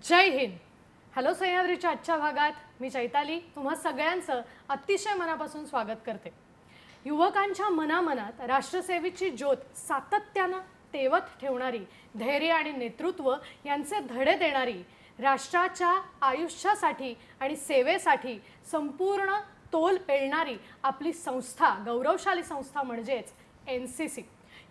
जय हिंद. हॅलो सह्याद्रीच्या आजच्या भागात मी चैताली तुम्हा सगळ्यांचं अतिशय मनापासून स्वागत करते. युवकांच्या मनामनात राष्ट्रसेवेची ज्योत सातत्यानं तेवत ठेवणारी, धैर्य आणि नेतृत्व यांचे धडे देणारी, राष्ट्राच्या आयुष्यासाठी आणि सेवेसाठी संपूर्ण तोल पेलणारी आपली संस्था, गौरवशाली संस्था म्हणजेच NCC.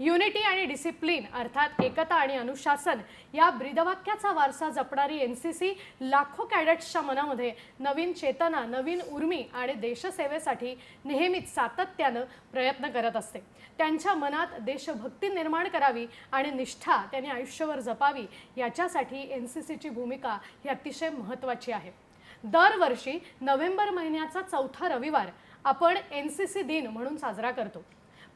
युनिटी आणि डिसिप्लिन अर्थात एकता आणि अनुशासन या ब्रीदवाक्याचा वारसा जपणारी NCC लाखो कॅडेट्सच्या मनामध्ये नवीन चेतना, नवीन उर्मी आणि देशसेवेसाठी नेहमीच सातत्यानं प्रयत्न करत असते. त्यांच्या मनात देशभक्ती निर्माण करावी आणि निष्ठा त्यांनी आयुष्यभर जपावी याच्यासाठी NCCची भूमिका ही अतिशय महत्त्वाची आहे. दरवर्षी नोव्हेंबर महिन्याचा चौथा रविवार आपण NCC दिन म्हणून साजरा करतो.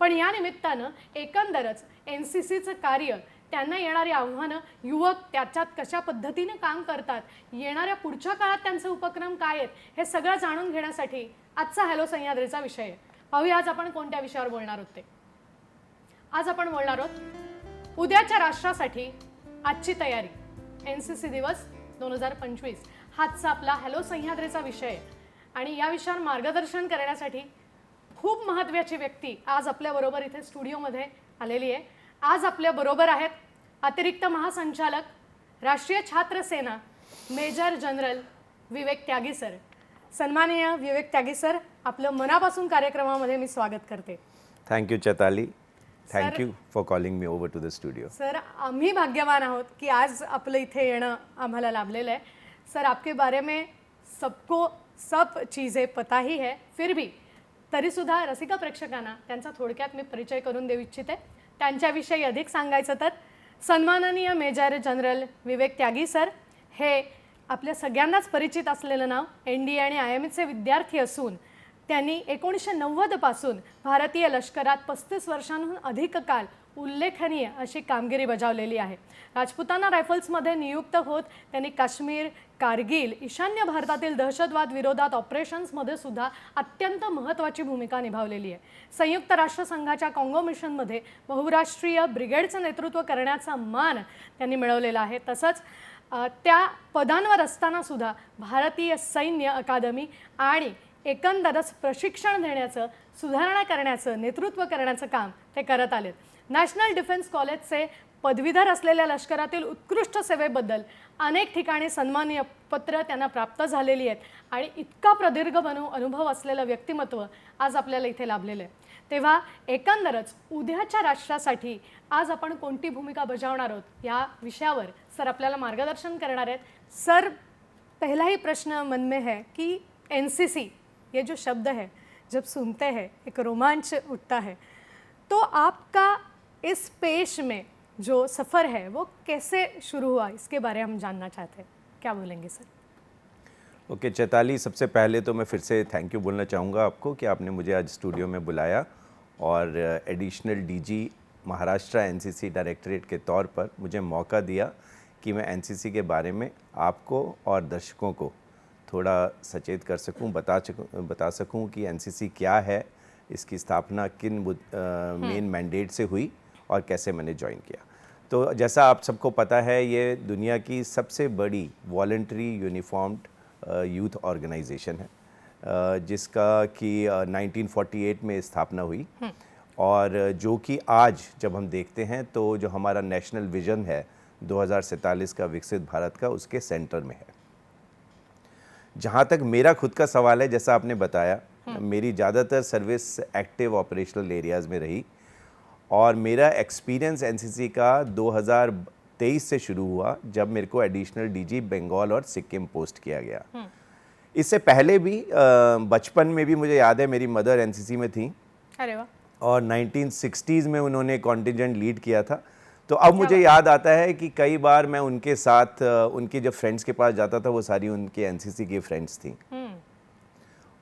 पण या निमित्तानं एकंदरच NCCचं कार्य, त्यांना येणारी आव्हानं, युवक त्याच्यात कशा पद्धतीने काम करतात, येणाऱ्या पुढच्या काळात त्यांचे उपक्रम काय आहेत, हे सगळं जाणून घेण्यासाठी आजचा हॅलो सह्याद्रीचा विषय आहे. पाहूया आज आपण कोणत्या विषयावर बोलणार आहोत ते. आज आपण बोलणार आहोत उद्याच्या राष्ट्रासाठी आजची तयारी. NCC दिवस 2025 हाचा आपला हॅलो सह्याद्रीचा विषय आहे. आणि या विषयावर मार्गदर्शन करण्यासाठी खूप महत्त्वाची व्यक्ती आज आपल्याबरोबर इथे स्टुडिओमध्ये आलेली आहे. आज आपल्याबरोबर आहेत अतिरिक्त महासंचालक, राष्ट्रीय छात्र सेना, मेजर जनरल विवेक त्यागी सर. सन्माननीय विवेक त्यागी सर, आपलं मनापासून कार्यक्रमामध्ये मी स्वागत करते. Thank you Chaitali, thank you for calling me over to the studio. Sir, आम्ही भाग्यवान आहोत की आज आपलं इथे येणं आम्हाला लाभलेलं आहे. सर, आपके बारे में सबको सब चीज़ें पता ही है, फिर भी तरीसुद्धा रसिका प्रेक्षकांना त्यांचा थोडक्यात मी परिचय करून देऊ इच्छिते. त्यांच्याविषयी अधिक सांगायचं तर सन्माननीय मेजर जनरल विवेक त्यागी सर हे आपल्या सगळ्यांनाच परिचित असलेलं नाव. NDA आणि IMAचे विद्यार्थी असून त्यांनी 1990 पासून भारतीय लष्करात 35 वर्षांहून अधिक काळ उल्लेखनीय अशी कामगिरी बजावलेली आहे. राजपुताना रायफल्समध्ये नियुक्त होत त्यांनी काश्मीर, कारगिल, ईशान्य भारतातील दहशतवाद विरोधात ऑपरेशन्समध्ये सुद्धा अत्यंत महत्त्वाची भूमिका निभावलेली आहे. संयुक्त राष्ट्रसंघाच्या काँगो मिशनमध्ये बहुराष्ट्रीय ब्रिगेडचं नेतृत्व करण्याचा मान त्यांनी मिळवलेला आहे. तसंच त्या पदांवर असताना सुद्धा भारतीय सैन्य अकादमी आणि एकंदरच प्रशिक्षण देण्याचं, सुधारणा करण्याचं, नेतृत्व करण्याचं काम ते करत आलेत. नॅशनल डिफेन्स कॉलेजचे पदवीधर असलेल्या लष्करातील उत्कृष्ट सेवेबद्दल अनेक ठिकाणी सन्माननीय पत्र त्यांना प्राप्त झालेली आहेत. आणि इतका प्रदीर्घ अनुभव असलेलं व्यक्तिमत्व आज आपल्याला इथे लाभलेलं आहे. तेव्हा एकंदरच उद्याच्या राष्ट्रासाठी आज आपण कोणती भूमिका बजावणार आहोत या विषयावर सर आपल्याला मार्गदर्शन करणार आहेत. सर, पहला ही प्रश्न मन में है कि NCC ये जो शब्द है, जब सुनते हैं एक रोमांच उठता है. तो आपका इस पेश में जो सफ़र है वो कैसे शुरू हुआ, इसके बारे में हम जानना चाहते हैं. क्या बोलेंगे सर? ओके चैताली, सबसे पहले तो मैं फिर से थैंक यू बोलना चाहूँगा आपको कि आपने मुझे आज स्टूडियो में बुलाया और additional DG Maharashtra NCC directorate के तौर पर मुझे मौका दिया कि मैं NCC के बारे में आपको और दर्शकों को थोड़ा सचेत कर सकूं, बता सकूं कि NCC क्या है, इसकी स्थापना किन मेन मैंडेट से हुई और कैसे मैंने ज्वाइन किया. तो जैसा आप सबको पता है, ये दुनिया की सबसे बड़ी वॉलंटरी यूनिफॉर्म्ड यूथ ऑर्गेनाइजेशन है जिसका कि 1948 में स्थापना हुई और जो कि आज जब हम देखते हैं तो जो हमारा नेशनल विज़न है 2047 का विकसित भारत का, उसके सेंटर में है. जहाँ तक मेरा खुद का सवाल है, जैसा आपने बताया, मेरी ज़्यादातर सर्विस एक्टिव ऑपरेशनल एरियाज़ में रही और मेरा एक्सपीरियंस एनसीसी का 2023 से शुरू हुआ जब मेरे को एडिशनल डीजी बंगाल और सिक्किम पोस्ट किया गया। इससे पहले भी बचपन में भी मुझे याद है मेरी मदर एनसीसी में थी। अरे वाह। और 1960s में उन्होंने कॉन्टिजेंट लीड किया था। तो अब मुझे याद आता है कि कई बार मैं उनके साथ उनके जब फ्रेंड्स के पास जाता था वो सारी उनके एनसीसी की फ्रेंड्स थी।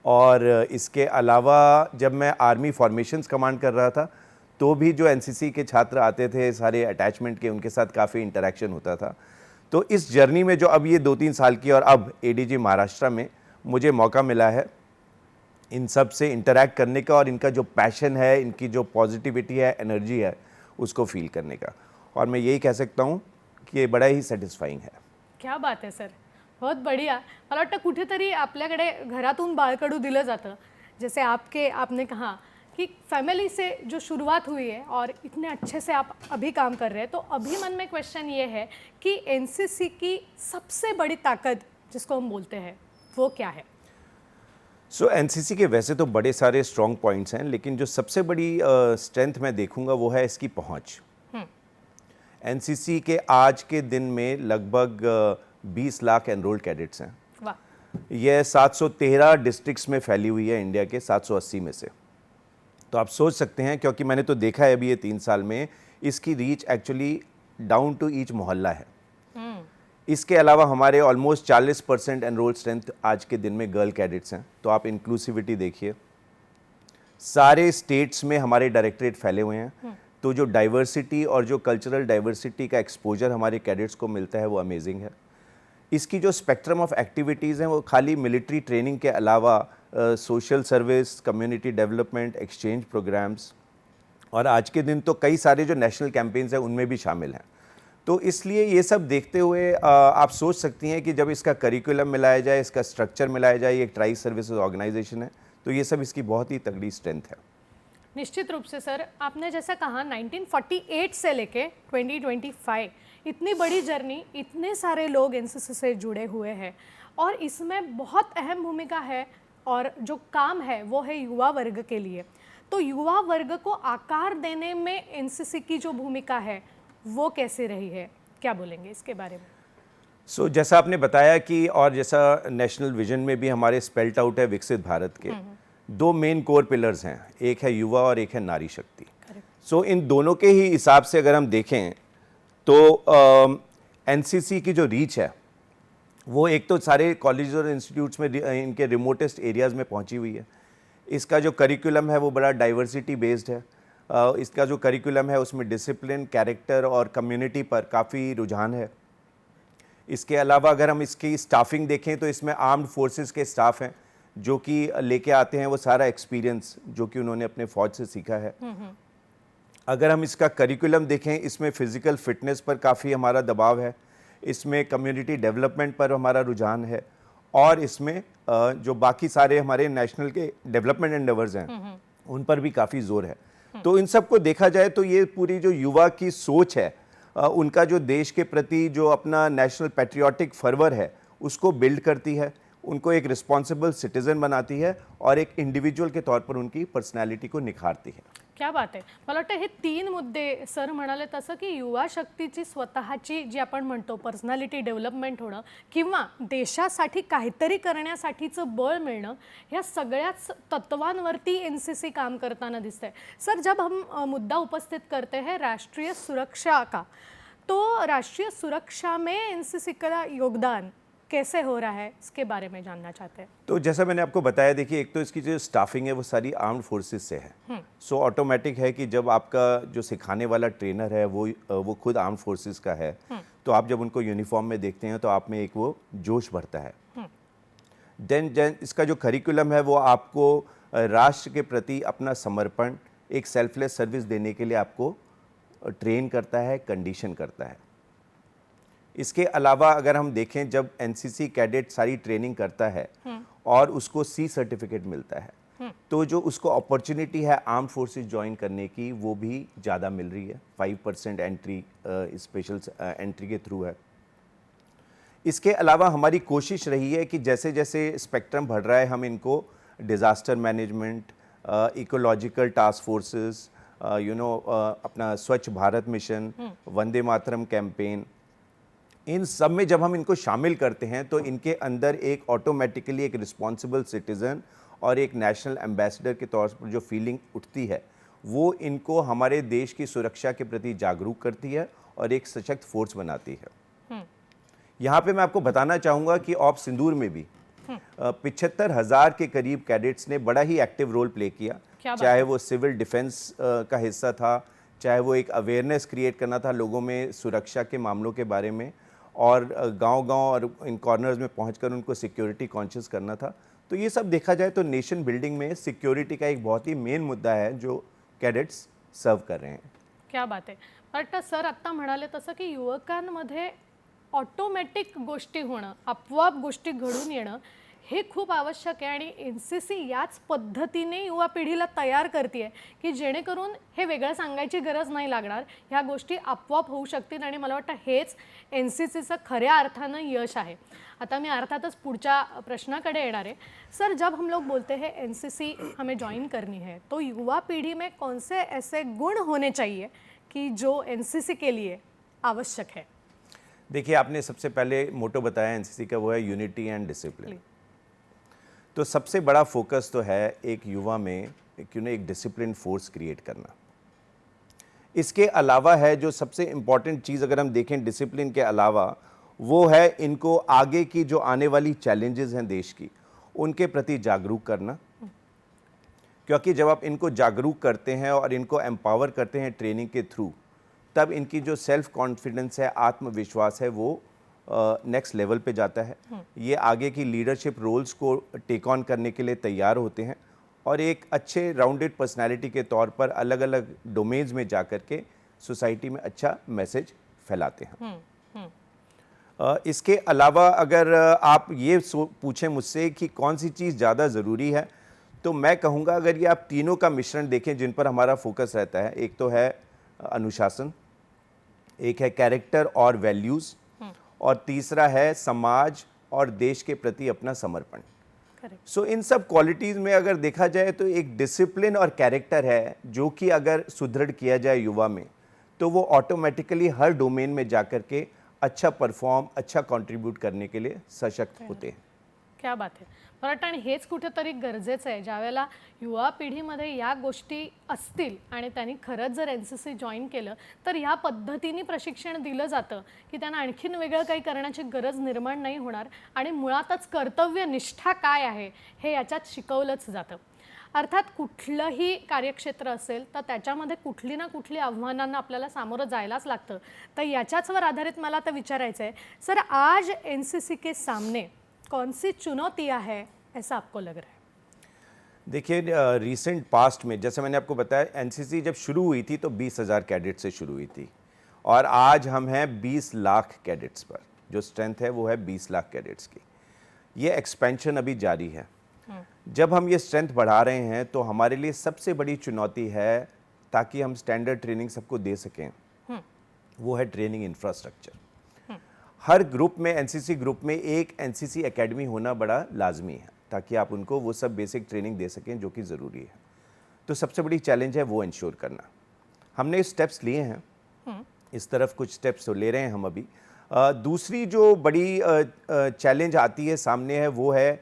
और इसके अलावा जब मैं आर्मी फॉर्मेशंस कमांड कर रहा था तो भी जो एनसीसी के छात्र आते थे सारे अटैचमेंट के, उनके साथ काफ़ी इंटरेक्शन होता था। तो इस जर्नी में जो अब ये 2-3 साल की और अब एडीजी महाराष्ट्र में मुझे मौका मिला है इन सब से इंटरैक्ट करने का और इनका जो पैशन है, इनकी जो पॉजिटिविटी है, एनर्जी है, उसको फील करने का। और मैं यही कह सकता हूँ की ये बड़ा ही सॅटिस्फाइंग है। क्या बात आहे सर, बहुत बढ़िया। मला वाटतं कुठेतरी आपल्याकडे घरातून बाळकडू दिलं जातं, जैसे आपने कहा कि फैमिली से जो शुरुआत हुई है और इतने अच्छे से आप अभी काम कर रहे हैं, तो अभी मन में क्वेश्चन ये है कि एनसीसी की सबसे बड़ी ताकत जिसको हम बोलते हैं वो क्या है? सो एनसीसी के वैसे तो बड़े सारे स्ट्रॉन्ग पॉइंट्स हैं, लेकिन जो सबसे बड़ी स्ट्रेंथ मैं देखूंगा वो है इसकी पहुंच। एनसीसी के आज के दिन में लगभग 20 लाख एनरोल्ड कैडेट्स हैं। वाह। यह 713 डिस्ट्रिक्ट्स में फैली हुई है इंडिया के 780 में से। तो आप सोच सकते हैं, क्योंकि मैंने तो देखा है अभी ये 3 साल में, इसकी reach actually down to each mohalla है। इसके अलावा हमारे ऑलमोस्ट 40% एनरोल्ड स्ट्रेंथ आज के दिन में गर्ल कैडेट्स हैं। तो आप इंक्लूसिविटी देखिए, सारे स्टेट्स में हमारे डायरेक्टरेट फैले हुए हैं। तो जो डाइवर्सिटी और जो कल्चरल डाइवर्सिटी का एक्सपोजर हमारे कैडेट्स को मिलता है वो अमेजिंग है। इसकी जो स्पेक्ट्रम ऑफ एक्टिविटीज़ हैं वो खाली मिलिट्री ट्रेनिंग के अलावा social service, community development, exchange programs और आज के दिन तो कई सारे जो नेशनल कैंपेन्स हैं उनमें भी शामिल हैं। तो इसलिए ये सब देखते हुए आप सोच सकती हैं कि जब इसका करिकुलम मिलाया जाए, इसका स्ट्रक्चर मिलाया जाए, ये एक ट्राई सर्विसेज ऑर्गेनाइजेशन है, तो ये सब इसकी बहुत ही तगड़ी स्ट्रेंथ है। निश्चित रूप से सर, आपने जैसा कहा 1948 से लेके 2025 इतनी बड़ी जर्नी, इतने सारे लोग एनसीसी से जुड़े हुए हैं और इसमें बहुत अहम भूमिका है और जो काम है वो है युवा वर्ग के लिए। तो युवा वर्ग को आकार देने में एनसीसी की जो भूमिका है वो कैसे रही है, क्या बोलेंगे इसके बारे में? सो जैसा आपने बताया कि और जैसा नेशनल विजन में भी हमारे स्पेल्ट आउट है विकसित भारत के 2 मेन कोर पिलर्स हैं, एक है युवा और एक है नारी शक्ति। सो इन दोनों के ही हिसाब से अगर हम देखें तो एनसीसी की जो रीच है वो एक तो सारे कॉलेज और इंस्टीट्यूट्स में इनके रिमोटेस्ट एरियाज़ में पहुंची हुई है। इसका जो करिकुलम है वो बड़ा डाइवर्सिटी बेस्ड है। इसका जो करिकुलम है उसमें डिसिप्लिन, कैरेक्टर और कम्युनिटी पर काफ़ी रुझान है। इसके अलावा अगर हम इसकी स्टाफिंग देखें तो इसमें आर्म्ड फोर्सेस के स्टाफ हैं जो कि लेके आते हैं वो सारा एक्सपीरियंस जो कि उन्होंने अपने फौज से सीखा है। अगर हम इसका करिकुलम देखें, इसमें फ़िज़िकल फिटनेस पर काफ़ी हमारा दबाव है, इसमें कम्युनिटी डेवलपमेंट पर हमारा रुझान है और इसमें जो बाकी सारे हमारे नेशनल के डेवलपमेंट एंडेवर्स हैं उन पर भी काफ़ी ज़ोर है। तो इन सब को देखा जाए तो ये पूरी जो युवा की सोच है, उनका जो देश के प्रति जो अपना नेशनल पैट्रियोटिक फर्वर है उसको बिल्ड करती है, उनको एक रिस्पॉन्सिबल सिटीजन बनाती है और एक इंडिविजुअल के तौर पर उनकी पर्सनॅलिटी को निखारती है। क्या बात आहे। मला वाटतं हे 3 मुद्दे सर म्हणाले तसं की युवा शक्तीची स्वतःची जी आपण म्हणतो पर्सनॅलिटी डेव्हलपमेंट होणं किंवा देशासाठी काहीतरी करण्यासाठीचं बळ मिळणं, ह्या सगळ्याच तत्वांवरती एनसीसी काम करताना दिसतंय। सर, जब हम मुद्दा उपस्थित करते हैं राष्ट्रीय सुरक्षा का, तो राष्ट्रीय सुरक्षा में एनसीसी का योगदान कैसे हो रहा है, इसके बारे में जानना चाहते हैं। तो जैसा मैंने आपको बताया, देखिए एक तो इसकी जो स्टाफिंग है वो सारी आर्म्ड फोर्सेस से है। सो ऑटोमेटिक है कि जब आपका जो सिखाने वाला ट्रेनर है वो खुद आर्म्ड फोर्सेस का है, तो आप जब उनको यूनिफॉर्म में देखते हैं तो आप में एक वो जोश बढ़ता है। देन इसका जो करिकुलम है वो आपको राष्ट्र के प्रति अपना समर्पण, एक सेल्फलेस सर्विस देने के लिए आपको ट्रेन करता है, कंडीशन करता है। इसके अलावा अगर हम देखें, जब एनसीसी कैडेट सारी ट्रेनिंग करता है और उसको सी सर्टिफिकेट मिलता है, तो जो उसको अपॉर्चुनिटी है आर्म्ड फोर्सेस ज्वाइन करने की वो भी ज़्यादा मिल रही है। 5% एंट्री स्पेशल एंट्री के थ्रू है। इसके अलावा हमारी कोशिश रही है कि जैसे जैसे स्पेक्ट्रम बढ़ रहा है हम इनको disaster management, ecological task forces, अपना स्वच्छ भारत मिशन, वंदे मातरम कैंपेन, इन सब में जब हम इनको शामिल करते हैं तो इनके अंदर एक ऑटोमेटिकली एक रिस्पॉन्सिबल सिटीज़न और एक नेशनल एम्बेसडर के तौर पर जो फीलिंग उठती है वो इनको हमारे देश की सुरक्षा के प्रति जागरूक करती है और एक सशक्त फोर्स बनाती है। यहाँ पे मैं आपको बताना चाहूँगा कि ऑप सिंदूर में भी 75,000 के करीब कैडेट्स ने बड़ा ही एक्टिव रोल प्ले किया, चाहे वो सिविल डिफेंस का हिस्सा था, चाहे वो एक अवेयरनेस क्रिएट करना था लोगों में सुरक्षा के मामलों के बारे में, और गांव-गांव और इन कॉर्नर्स में पहुंचकर उनको सिक्योरिटी कॉन्शियस करना था। तो ये सब देखा जाए तो नेशन बिल्डिंग में सिक्योरिटी का एक बहुत ही मेन मुद्दा है जो कैडेट्स सर्व कर रहे हैं। क्या बात आहे. बट सर आत्ता म्हणाले तसं की युवकांमध्ये ऑटोमॅटिक गोष्टी होणं, आपोआप गोष्टी घडून येणं हे खूप आवश्यक आहे आणि NCC याच पद्धतीने युवा पिढीला तयार करते की जेणेकरून हे वेगळं सांगायची गरज नाही लागणार, ह्या गोष्टी आपोआप होऊ शकतील आणि मला वाटतं हेच NCCचं खऱ्या अर्थानं यश आहे. आता मी अर्थातच पुढच्या प्रश्नाकडे येणार आहे. सर, जब हम लोग बोलते हैं NCC हमें ज्वाइन करनी है तो युवा पीढ़ी में कौन से ऐसे गुण होने चाहिए कि जो NCC के लिए आवश्यक है? देखिए, आपने सबसे पहले मोटो बताया NCC का, वो है यूनिटी एंड डिसिप्लिन। तो सबसे बड़ा फोकस तो है एक युवा में एक डिसिप्लिन फोर्स क्रिएट करना। इसके अलावा है जो सबसे इम्पॉर्टेंट चीज़ अगर हम देखें डिसिप्लिन के अलावा, वो है इनको आगे की जो आने वाली चैलेंजेस हैं देश की उनके प्रति जागरूक करना। क्योंकि जब आप इनको जागरूक करते हैं और इनको एम्पावर करते हैं ट्रेनिंग के थ्रू, तब इनकी जो सेल्फ कॉन्फिडेंस है, आत्मविश्वास है, वो नेक्स्ट लेवल पे जाता है। ये आगे की लीडरशिप रोल्स को टेक ऑन करने के लिए तैयार होते हैं और एक अच्छे राउंडेड पर्सनालिटी के तौर पर अलग अलग डोमेन्स में जा कर के सोसाइटी में अच्छा मैसेज फैलाते हैं। इसके अलावा अगर आप ये पूछें मुझसे कि कौन सी चीज़ ज़्यादा ज़रूरी है, तो मैं कहूँगा अगर ये आप तीनों का मिश्रण देखें जिन पर हमारा फोकस रहता है, एक तो है अनुशासन, एक है कैरेक्टर और वैल्यूज़, और तीसरा है समाज और देश के प्रति अपना समर्पण। सो इन सब क्वालिटीज़ में अगर देखा जाए तो एक डिसिप्लिन और कैरेक्टर है जो कि अगर सुदृढ़ किया जाए युवा में, तो वो ऑटोमेटिकली हर डोमेन में जाकर के अच्छा परफॉर्म, अच्छा कंट्रीब्यूट करने के लिए सशक्त होते हैं। क्या बात आहे. मला वाटतं आणि हेच कुठेतरी गरजेचं आहे. ज्यावेळेला युवा पिढीमध्ये या गोष्टी असतील आणि त्यांनी खरंच जर NCC जॉईन केलं तर ह्या पद्धतीने प्रशिक्षण दिलं जातं की त्यांना आणखीन वेगळं काही करण्याची गरज निर्माण नाही होणार आणि मुळातच कर्तव्यनिष्ठा काय आहे हे याच्यात शिकवलंच जातं. अर्थात कुठलंही कार्यक्षेत्र असेल तर त्याच्यामध्ये कुठली ना कुठली आव्हानांना आपल्याला सामोरं जायलाच लागतं. तर याच्याचवर आधारित मला आता विचारायचं आहे, सर आज NCC के सामने कौन सी चुनौतियां है ऐसा आपको लग रहा है? देखिए, रिसेंट पास्ट में जैसे मैंने आपको बताया NCC जब शुरू हुई थी तो 20,000 कैडेट से शुरू हुई थी और आज हम हैं 20 लाख कैडेट्स पर। जो स्ट्रेंथ है वो है 20 लाख कैडेट्स की। ये एक्सपेंशन अभी जारी है। जब हम ये स्ट्रेंथ बढ़ा रहे हैं तो हमारे लिए सबसे बड़ी चुनौती है, ताकि हम स्टैंडर्ड ट्रेनिंग सबको दे सकें, वो है ट्रेनिंग इंफ्रास्ट्रक्चर। हर ग्रुप में, NCC ग्रुप में एक NCC एकेडमी होना बड़ा लाजमी है ताकि आप उनको वो सब बेसिक ट्रेनिंग दे सकें जो कि ज़रूरी है। तो सबसे बड़ी चैलेंज है वो इंश्योर करना। हमने स्टेप्स लिए हैं, इस तरफ कुछ स्टेप्स तो ले रहे हैं हम अभी। दूसरी जो बड़ी चैलेंज आती है सामने है वो है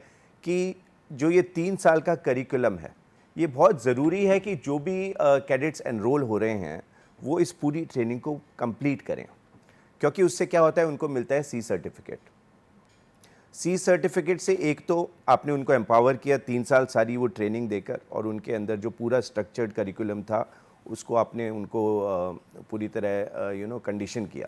कि जो ये 3 साल का करिकुलम है, ये बहुत ज़रूरी है कि जो भी कैडेट्स एनरोल हो रहे हैं वो इस पूरी ट्रेनिंग को कंप्लीट करें, क्योंकि उससे क्या होता है, उनको मिलता है C सर्टिफिकेट। C सर्टिफिकेट से एक तो आपने उनको एम्पावर किया 3 साल सारी वो ट्रेनिंग देकर, और उनके अंदर जो पूरा स्ट्रक्चर्ड करिकुलम था उसको आपने उनको पूरी तरह कंडीशन किया।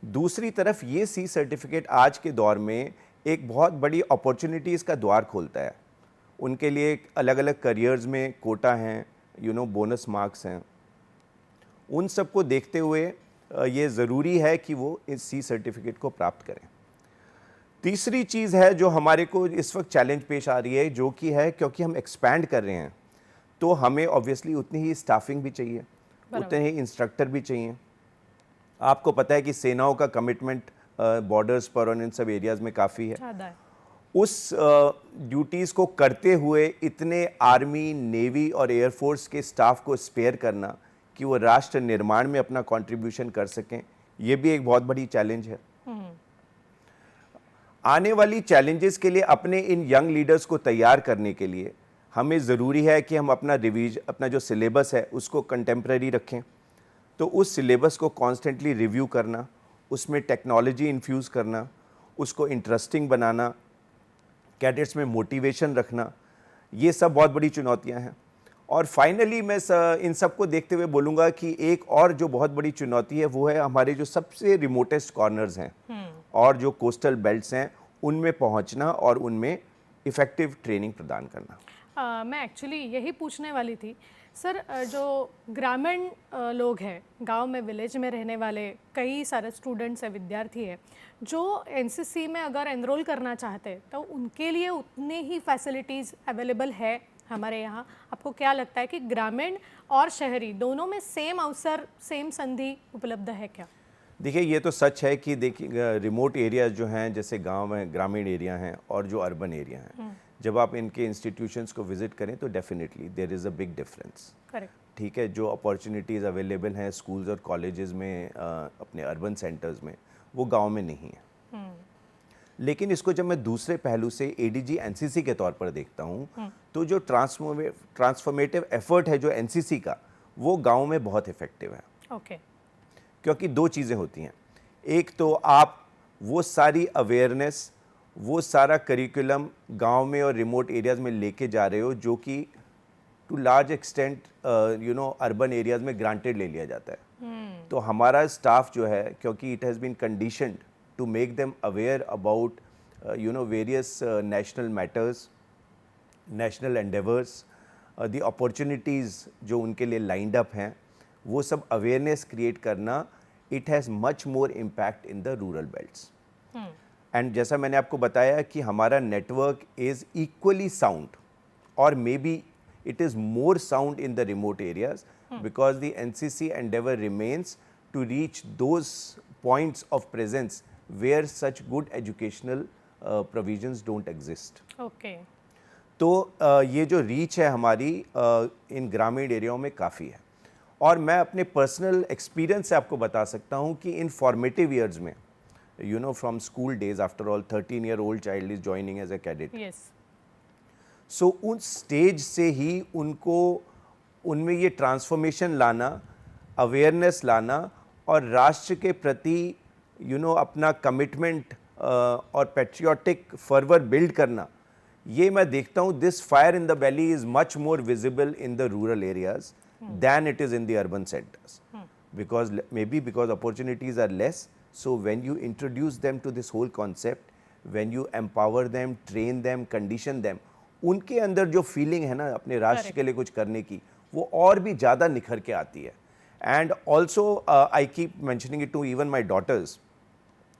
दूसरी तरफ ये C सर्टिफिकेट आज के दौर में एक बहुत बड़ी अपॉर्चुनिटीज़ का द्वार खोलता है। उनके लिए अलग अलग करियर्स में कोटा हैं, बोनस मार्क्स हैं। उन सब को देखते हुए ये ज़रूरी है कि वो इस C सर्टिफिकेट को प्राप्त करें। तीसरी चीज़ है जो हमारे को इस वक्त चैलेंज पेश आ रही है, जो कि है क्योंकि हम एक्सपैंड कर रहे हैं तो हमें ऑब्वियसली उतनी ही स्टाफिंग भी चाहिए, उतने ही इंस्ट्रक्टर भी चाहिए। आपको पता है कि सेनाओं का कमिटमेंट बॉर्डर्स पर और इन सब एरियाज़ में काफ़ी है, उस ड्यूटीज़ को करते हुए इतने आर्मी, नेवी और एयरफोर्स के स्टाफ को स्पेयर करना कि वो राष्ट्र निर्माण में अपना कंट्रीब्यूशन कर सकें, ये भी एक बहुत बड़ी चैलेंज है। आने वाली चैलेंजेस के लिए अपने इन यंग लीडर्स को तैयार करने के लिए हमें ज़रूरी है कि हम अपना जो सिलेबस है उसको कंटेम्प्रेरी रखें। तो उस सिलेबस को कॉन्स्टेंटली रिव्यू करना, उसमें टेक्नोलॉजी इन्फ्यूज़ करना, उसको इंटरेस्टिंग बनाना, कैडेट्स में मोटिवेशन रखना, ये सब बहुत बड़ी चुनौतियां हैं। और फाइनली मैं इन सब को देखते हुए बोलूँगा कि एक और जो बहुत बड़ी चुनौती है वो है हमारे जो सबसे रिमोटेस्ट कॉर्नर्स हैं और जो कोस्टल बेल्ट्स हैं, उनमें पहुंचना और उनमें इफ़ेक्टिव ट्रेनिंग प्रदान करना। मैं एक्चुअली यही पूछने वाली थी सर, जो ग्रामीण लोग हैं, गांव में, विलेज में रहने वाले कई सारे स्टूडेंट्स हैं, विद्यार्थी हैं, जो एनसीसी में अगर एनरोल करना चाहते हैं तो उनके लिए उतने ही फैसिलिटीज़ अवेलेबल है हमारे यहाँ? आपको क्या लगता है कि ग्रामीण और शहरी दोनों में सेम अवसर, सेम संधि उपलब्ध है क्या? देखिए, ये तो सच है कि देखिए रिमोट एरियाज जो हैं, जैसे गांव में ग्रामीण एरिया हैं और जो अर्बन एरिया हैं, जब आप इनके इंस्टीट्यूशंस को विजिट करें तो definitely there is a big difference. Correct. ठीक है, जो अपॉर्चुनिटीज़ अवेलेबल हैं स्कूल्स और कॉलेजेस में अपने अर्बन सेंटर्स में, वो गांव में नहीं है। लेकिन इसको जब मैं दूसरे पहलू से एडीजी एनसीसी के तौर पर देखता हूँ, तो जो ट्रांसफॉर्मेटिव एफर्ट है जो एनसीसी का, वो गांव में बहुत इफेक्टिव है। ओके। क्योंकि दो चीज़ें होती हैं, एक तो आप वो सारी अवेयरनेस, वो सारा करिकुलम गांव में और रिमोट एरियाज़ में लेके जा रहे हो जो कि to large extent urban areas में ग्रांटेड ले लिया जाता है। तो हमारा स्टाफ जो है, क्योंकि it has been conditioned to make them aware about various national matters, national endeavours, the opportunities जो उनके लिए लाइंड अप हैं, वो सब अवेयरनेस क्रिएट करना, it has much more impact in the rural belts. And जैसा मैंने आपको बताया कि हमारा नेटवर्क इज़ इक्वली साउंड और may be it is more sound in the remote areas because the NCC endeavor remains to reach those points of presence where such good educational provisions don't exist. Okay. तो ये जो reach है हमारी इन ग्रामीण एरियाओं में काफ़ी है। और मैं अपने पर्सनल एक्सपीरियंस से आपको बता सकता हूँ कि इन फॉर्मेटिव ईयर्स में, from school days, after all 13-year-old child is joining as a cadet. Yes. So उस स्टेज से ही उनको उनमें ये ट्रांसफॉर्मेशन लाना, अवेयरनेस लाना और राष्ट्र के प्रति अपना कमिटमेंट और पैट्रियोटिक फर्वर बिल्ड करना, ये मैं देखता हूँ this fire in the belly is much more visible in the rural areas than it is in the urban centres, because opportunities are less. So when you introduce them to this whole concept, when you empower them, train them, condition them, उनके अंदर जो feeling है ना अपने राष्ट्र के लिए कुछ करने की, वो और भी ज़्यादा निखर के आती है। And also I keep mentioning it to even my daughters,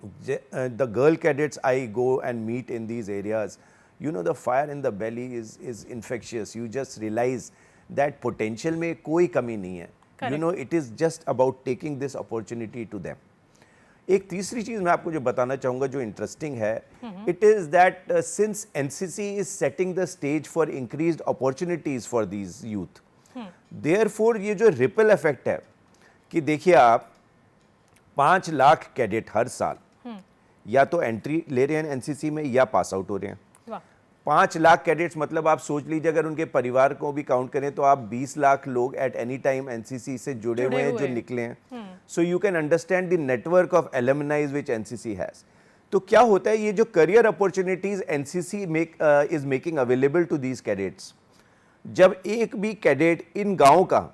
the girl cadets I go and meet in these areas, the fire in the belly is infectious. You just realize that potential में कोई कमी नहीं है। It is just about taking this opportunity to them. एक तीसरी चीज़ मैं आपको जो बताना चाहूँगा जो इंटरेस्टिंग है, it is that since NCC is setting the stage for increased opportunities for these youth, therefore ये जो रिपल इफेक्ट है कि देखिए आप 5 लाख कैडेट हर साल या तो एंट्री ले रहे हैं एनसीसी में या पास आउट हो रहे हैं। 5 लाख कैडेट्स मतलब आप सोच लीजिए, अगर उनके परिवार को भी काउंट करें तो आप 20 लाख लोग एट एनी टाइम एनसीसी से जुड़े हुए हैं जो निकले हैं। So you can understand the network of alumnis which NCC has. तो क्या होता है, ये जो career opportunities NCC is making available to these cadets, जब एक भी कैडेट इन गाँव का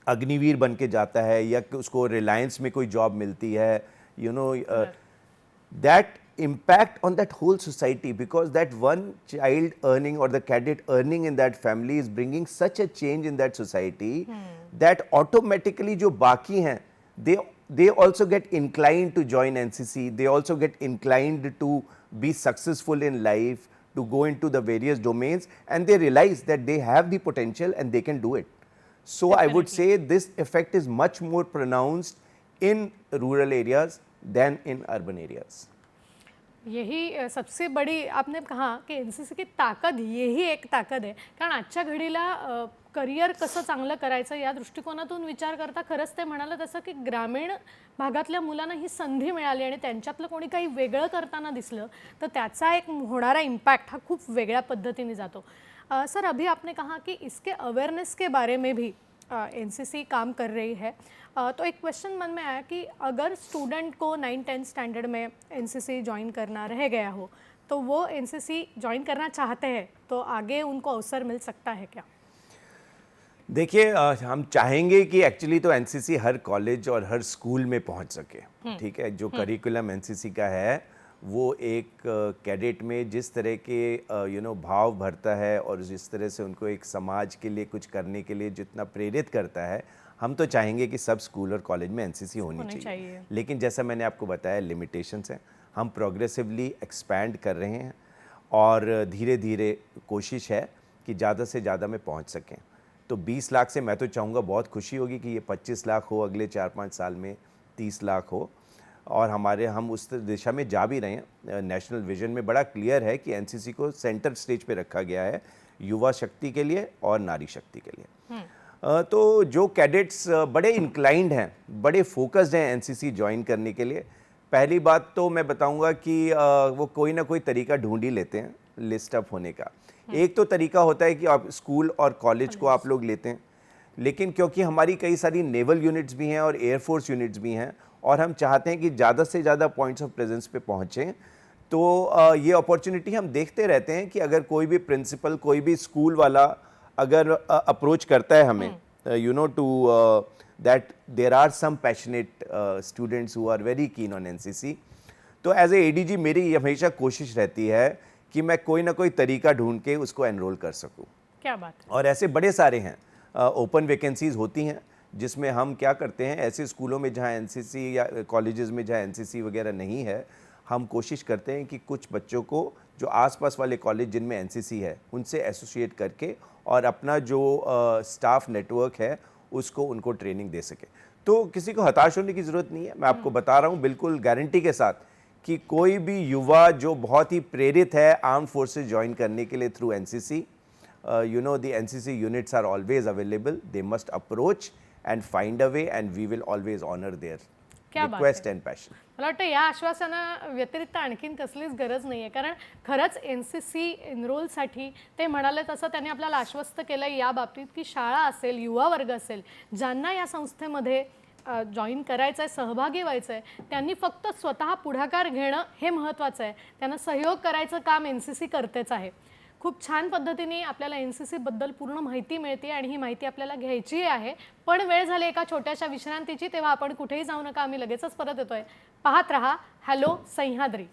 अग्निवीर बन के जाता है या उसको रिलायंस में कोई जॉब मिलती है, that impact on that whole society, because that one child earning or the cadet earning in that family is bringing such a change in that society that automatically जो बाकी हैं they also get inclined to join NCC, they also get inclined to be successful in life, to go into the various domains, and they realize that they have the potential and they can do it. So Definitely. I would say this effect is much more pronounced in rural areas than in urban areas. यही सबसे बड़ी आपने कहा की NCC की ताकद यही एक ताकद आहे, कारण आजच्या घडीला करिअर कसं चांगलं करायचं या दृष्टिकोनातून विचार करता खरंच ते म्हणालं तसं की ग्रामीण भागातल्या मुलांना ही संधी मिळाली आणि त्यांच्यातलं कोणी काही वेगळं करताना दिसलं तर त्याचा एक होणारा इम्पैक्ट हा खूप वेगळ्या पद्धतीने जातो। सर अभी आपने कहा कि इसके अवेयरनेस के बारे में भी एनसीसी काम कर रही है, तो एक क्वेश्चन मन में आया कि अगर स्टूडेंट को 9-10 स्टैंडर्ड में एनसीसी ज्वाइन करना रह गया हो तो वो एनसीसी ज्वाइन करना चाहते हैं तो आगे उनको अवसर मिल सकता है क्या? देखिए हम चाहेंगे कि एक्चुअली तो एनसीसी हर कॉलेज और हर स्कूल में पहुंच सके, ठीक है। जो करिकुलम एनसीसी का है वो एक कैडेट में जिस तरह के भाव भरता है और जिस तरह से उनको एक समाज के लिए कुछ करने के लिए जितना प्रेरित करता है, हम तो चाहेंगे कि सब स्कूल और कॉलेज में एनसीसी होनी चाहिए। लेकिन जैसा मैंने आपको बताया लिमिटेशंस हैं, हम प्रोग्रेसिवली एक्सपैंड कर रहे हैं और धीरे धीरे कोशिश है कि ज़्यादा से ज़्यादा में पहुंच सकें। तो 20 लाख से मैं तो चाहूँगा, बहुत खुशी होगी कि ये 25 लाख हो, अगले 4-5 साल में 30 लाख हो और हम उस दिशा में जा भी रहे हैं। नेशनल विजन में बड़ा क्लियर है कि एनसीसी को सेंटर स्टेज पे रखा गया है युवा शक्ति के लिए और नारी शक्ति के लिए। तो जो कैडेट्स बड़े इंक्लाइंड हैं, बड़े फोकस्ड हैं एनसीसी ज्वाइन करने के लिए, पहली बात तो मैं बताऊंगा कि वो कोई ना कोई तरीका ढूंढ ही लेते हैं लिस्ट अप होने का। एक तो तरीका होता है कि आप स्कूल और कॉलेज को आप लोग लेते हैं, लेकिन क्योंकि हमारी कई सारी नेवल यूनिट्स भी हैं और एयरफोर्स यूनिट्स भी हैं और हम चाहते हैं कि ज़्यादा से ज़्यादा पॉइंट्स ऑफ प्रेजेंस पे पहुँचें, तो ये अपॉर्चुनिटी हम देखते रहते हैं कि अगर कोई भी प्रिंसिपल, कोई भी स्कूल वाला अगर अप्रोच करता है हमें to that there are some passionate students who are very keen on NCC, तो एज ए एडीजी मेरी हमेशा कोशिश रहती है कि मैं कोई ना कोई तरीका ढूंढ के उसको एनरोल कर सकूं। क्या बात है। और ऐसे बड़े सारे हैं, ओपन वैकेंसीज होती हैं जिसमें हम क्या करते हैं, ऐसे स्कूलों में जहां एनसीसी या कॉलेजेस में जहां एनसीसी वगैरह नहीं है, हम कोशिश करते हैं कि कुछ बच्चों को जो आसपास वाले कॉलेज जिनमें एनसीसी है उनसे एसोसिएट करके और अपना जो स्टाफ नेटवर्क है उसको उनको ट्रेनिंग दे सके। तो किसी को हताश होने की ज़रूरत नहीं है, मैं आपको बता रहा हूँ बिल्कुल गारंटी के साथ कि कोई भी युवा जो बहुत ही प्रेरित है आर्म फोर्सेस ज्वाइन करने के लिए through NCC, the NCC units are always available, they must approach and find a way and we will always honor their request and passion. मला वाटतं या आश्वासना व्यतिरिक्त आणखीन कसलीच गरज नाही आहे, कारण खरंच एनसीसी एनरोलसाठी ते म्हणाले तसं त्यांनी आपल्याला आश्वस्त केलं या बाबतीत की शाळा असेल, युवा वर्ग असेल, ज्यांना या संस्थेमध्ये जॉईन करायचं आहे, सहभागी व्हायचं आहे, त्यांनी फक्त स्वतः पुढाकार घेणं हे महत्त्वाचं आहे। त्यांना सहयोग करायचं काम एनसीसी करतेच आहे। खूप छान पद्धतीने आपल्याला एनसीसी बद्दल पूर्ण माहिती मिळते आणि ही माहिती आपल्याला घ्यायची आहे, पण वेळ झाली एका छोट्याशा विश्रांतीची, तेव्हा आपण कुठेही जाऊ नका, आम्ही लगेचच परत येतोय। पाहत रहा हॅलो सह्याद्री।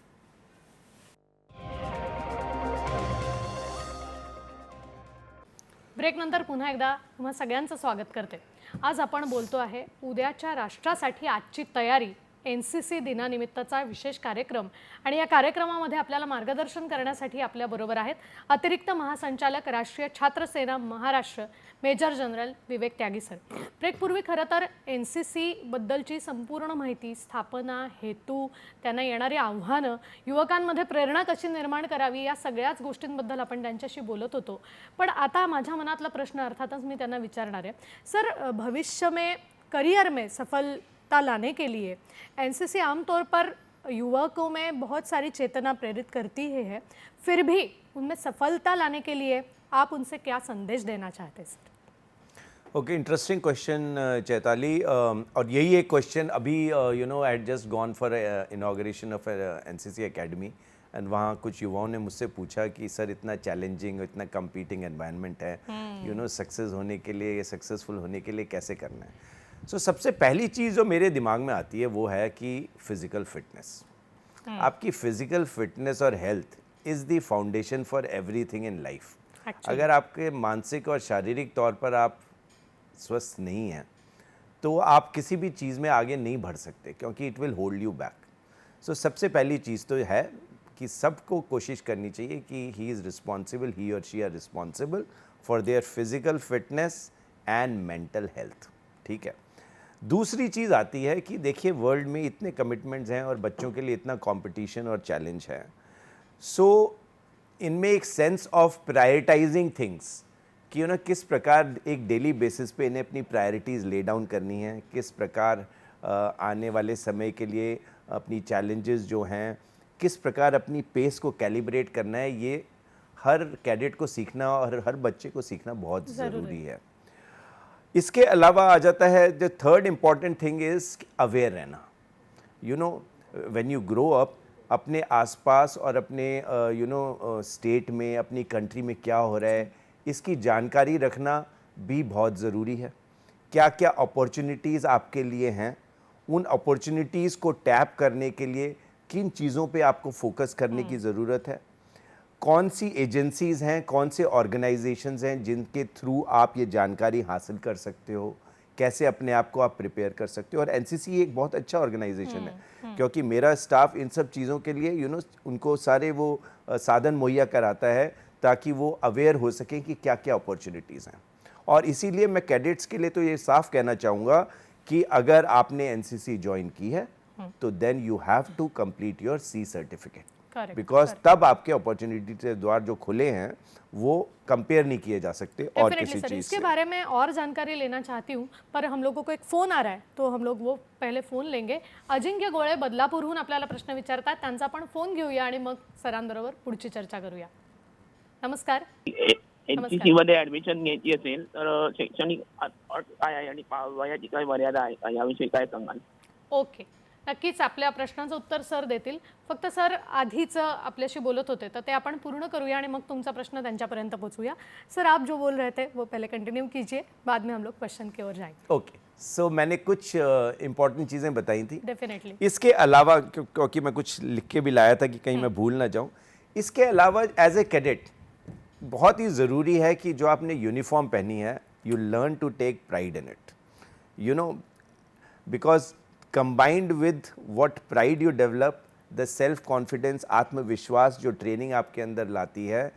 ब्रेक नंतर पुन्हा एकदा तुम्हा सगळ्यांचं स्वागत करते। आज आपण बोलतो आहे उद्याच्या राष्ट्रासाठी आजची तयारी, एनसीसी दिनानिमित्तचा विशेष कार्यक्रम, आणि या कार्यक्रमामध्ये आपल्याला मार्गदर्शन करण्यासाठी आपल्या बरोबर आहेत अतिरिक्त महासंचालक राष्ट्रीय छात्र सेना महाराष्ट्र मेजर जनरल विवेक त्यागी सर। ब्रेकपूर्वी खरं तर एनसीसी बद्दलची संपूर्ण माहिती, स्थापना, हेतू, त्यांना येणारी आव्हानं, युवकांमध्ये प्रेरणा कशी निर्माण करावी या सगळ्याच गोष्टींबद्दल आपण त्यांच्याशी बोलत होतो। पण आता माझ्या मनातला प्रश्न अर्थातच मी त्यांना विचारणार आहे, सर भविष्य में करियर में सफलता लाने के लिए एनसीसी आमतौर पर युवकों में बहुत सारी चेतना प्रेरित करती है, फिर भी उनमें सफलता लाने के लिए आप उनसे क्या संदेश देना चाहते हैं sir? Okay, interesting question Chaitali, और यही एक क्वेश्चन अभी I had just gone for inauguration of NCC academy and वहाँ कुछ युवाओं ने मुझसे पूछा कि सर इतना चैलेंजिंग, इतना कम्पीटिंग एनवायरनमेंट है, सक्सेस होने के लिए, सक्सेसफुल होने के लिए कैसे करना है। सो सबसे पहली चीज़ जो मेरे दिमाग में आती है वो है कि फिज़िकल फिटनेस। आपकी फिज़िकल फिटनेस और health is the foundation for everything in life. अगर आपके मानसिक और शारीरिक तौर पर आप स्वस्थ नहीं हैं तो आप किसी भी चीज़ में आगे नहीं बढ़ सकते, क्योंकि it will hold you back. So सबसे पहली चीज़ तो है कि सबको कोशिश करनी चाहिए कि ही इज़ रिस्पॉन्सिबल, ही और she are responsible for their physical fitness and mental health, ठीक है। दूसरी चीज़ आती है कि देखिए वर्ल्ड में इतने कमिटमेंट्स हैं और बच्चों के लिए इतना कंपटीशन और चैलेंज है, सो इनमें एक सेंस ऑफ प्रायोरिटाइजिंग थिंग्स कि किस प्रकार एक डेली बेसिस पे इन्हें अपनी प्रायोरिटीज़ ले डाउन करनी है, किस प्रकार आने वाले समय के लिए अपनी चैलेंजेस जो हैं, किस प्रकार अपनी पेस को कैलिब्रेट करना है, ये हर कैडेट को सीखना और हर बच्चे को सीखना बहुत ज़रूरी है। इसके अलावा आ जाता है the third important thing is aware रहना। व्हेन यू ग्रो अप, अपने आसपास और अपने स्टेट में, अपनी कंट्री में क्या हो रहा है, इसकी जानकारी रखना भी बहुत ज़रूरी है। क्या क्या अपॉर्चुनिटीज़ आपके लिए हैं, उन अपॉर्चुनिटीज़ को टैप करने के लिए किन चीज़ों पे आपको फोकस करने की ज़रूरत है, कौन सी एजेंसीज़ हैं, कौन से ऑर्गेनाइजेशंस हैं जिनके थ्रू आप ये जानकारी हासिल कर सकते हो, कैसे अपने आप को आप प्रिपेयर कर सकते हो। और एनसीसी एक बहुत अच्छा ऑर्गेनाइजेशन है, क्योंकि मेरा स्टाफ इन सब चीज़ों के लिए उनको सारे वो साधन मुहैया कराता है ताकि वो अवेयर हो सकें कि क्या क्या अपॉर्चुनिटीज़ हैं। और इसीलिए मैं कैडेट्स के लिए तो ये साफ कहना चाहूँगा कि अगर आपने एनसीसी ज्वाइन की है तो then you have to complete your C certificate, because तब आपके अपॉर्चुनिटी के द्वार जो खुले हैं वो कंपेयर नहीं किए जा सकते और किसी चीज़ इसके से। बारे में और जानकारी लेना चाहती हूँ, पर हम लोगों को एक फोन आ रहा है तो हम लोग वो पहले फोन लेंगे। अजिंक्य गोळे बदलापूरहून आपल्याला प्रश्न विचारतात, त्यांचा पण फोन घेऊया आणि मग सरांबरोबर पुढची चर्चा करूया। नमस्कार। एनसीसी मध्ये ऍडमिशन घ्यायची असेल तर शैक्षणिक अट काय आहे आणि वयाची काय मर्यादा आहे का, याविषयी काय सांगाल? ओके, नक्कीच आपल्या प्रश्नाचं उत्तर सर देतील। फक्त सर आधीच आपल्याशी बोलत होते तर ते आपण पूर्ण करूया आणि मग तुमचा प्रश्न त्यांच्यापर्यंत पोहोचूया। सर आप जो बोल रहे थे वो पहले कंटिन्यू कीजिए, बाद में हम लोग क्वेश्चन की ओर जाएंगे। ओके, सो मैंने कुछ इंपॉर्टेंट चीज़ें बताई थी। डेफिनेटली। इसके अलावा क्योंकि मैं कुछ लिख के भी लाया था कि कहीं मैं भूल ना जाऊं, इसके अलावा एज ए कैडेट बहुत ही ज़रूरी है कि जो आपने यूनिफॉर्म पहनी है, you learn to take pride in it, because combined with what pride you develop, the self confidence, आत्मविश्वास जो ट्रेनिंग आपके अंदर लाती है,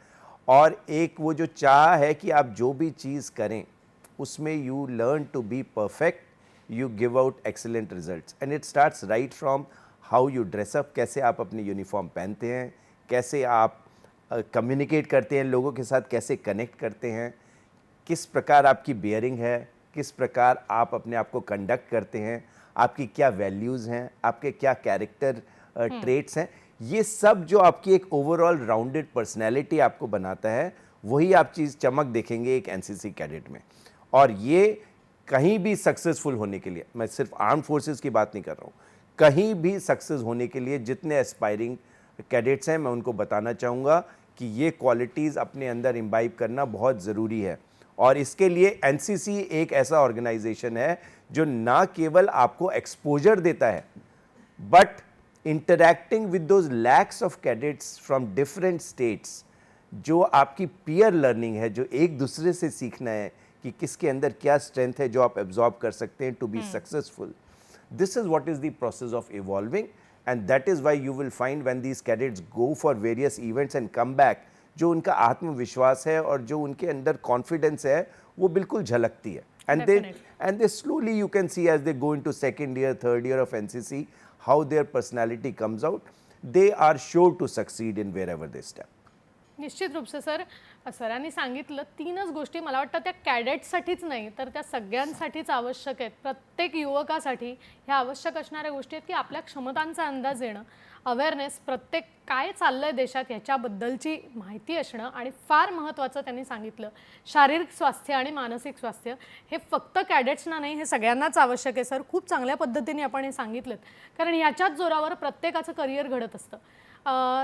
और एक वो जो चाह है कि आप जो भी चीज़ करें उसमें you learn to be perfect, you give out excellent results, and it starts right from how you dress up, कैसे आप अपनी यूनिफॉर्म पहनते हैं, कैसे आप कम्युनिकेट करते हैं लोगों के साथ, कैसे कनेक्ट करते हैं, किस प्रकार आपकी बियरिंग है, किस प्रकार आप अपने आप को कंडक्ट करते हैं, आपकी क्या वैल्यूज़ हैं, आपके क्या कैरेक्टर ट्रेट्स हैं, ये सब जो आपकी एक ओवरऑल राउंडेड पर्सनैलिटी आपको बनाता है, वही आप चीज़ चमक देखेंगे एक एनसीसी कैडेट में। और ये कहीं भी सक्सेसफुल होने के लिए, मैं सिर्फ आर्म फोर्सेस की बात नहीं कर रहा हूँ, कहीं भी सक्सेस होने के लिए जितने एस्पायरिंग कैडेट्स हैं मैं उनको बताना चाहूँगा कि ये क्वालिटीज़ अपने अंदर इम्बाइब करना बहुत ज़रूरी है। और इसके लिए एनसीसी एक ऐसा ऑर्गेनाइजेशन है जो ना केवल आपको एक्सपोजर देता है, but interacting with those lakhs of cadets from different states, जो आपकी पीयर लर्निंग है, जो एक दूसरे से सीखना है कि किसके अंदर क्या स्ट्रेंथ है जो आप एब्जॉर्ब कर सकते हैं to be successful. This is what is the process of evolving, and that is why you will find when these cadets go for various events and come back, जो उनका आत्मविश्वास है और जो उनके अंदर कॉन्फिडेंस है वो बिल्कुल झलकती है। And they slowly you can see as they go into second year, third year of NCC, how their personality comes out. They are sure to succeed in wherever they step. निश्चित रूप से sir, सरांनी सांगितलं तीनच गोष्टी मला वाटतं त्या कॅडेट्ससाठीच नाही तर त्या सगळ्यांसाठीच आवश्यक आहेत। प्रत्येक युवकासाठी ह्या आवश्यक असणाऱ्या गोष्टी आहेत की आपल्या क्षमतांचा अंदाज येणं, अवेअरनेस, प्रत्येक काय चाललंय देशात याच्याबद्दलची माहिती असणं, आणि फार महत्त्वाचं त्यांनी सांगितलं शारीरिक स्वास्थ्य आणि मानसिक स्वास्थ्य हे फक्त कॅडेट्सना नाही, हे सगळ्यांनाच आवश्यक आहे। सर खूप चांगल्या पद्धतीने आपण हे सांगितलं, कारण याच्याच जोरावर प्रत्येकाचं करिअर घडत असतं।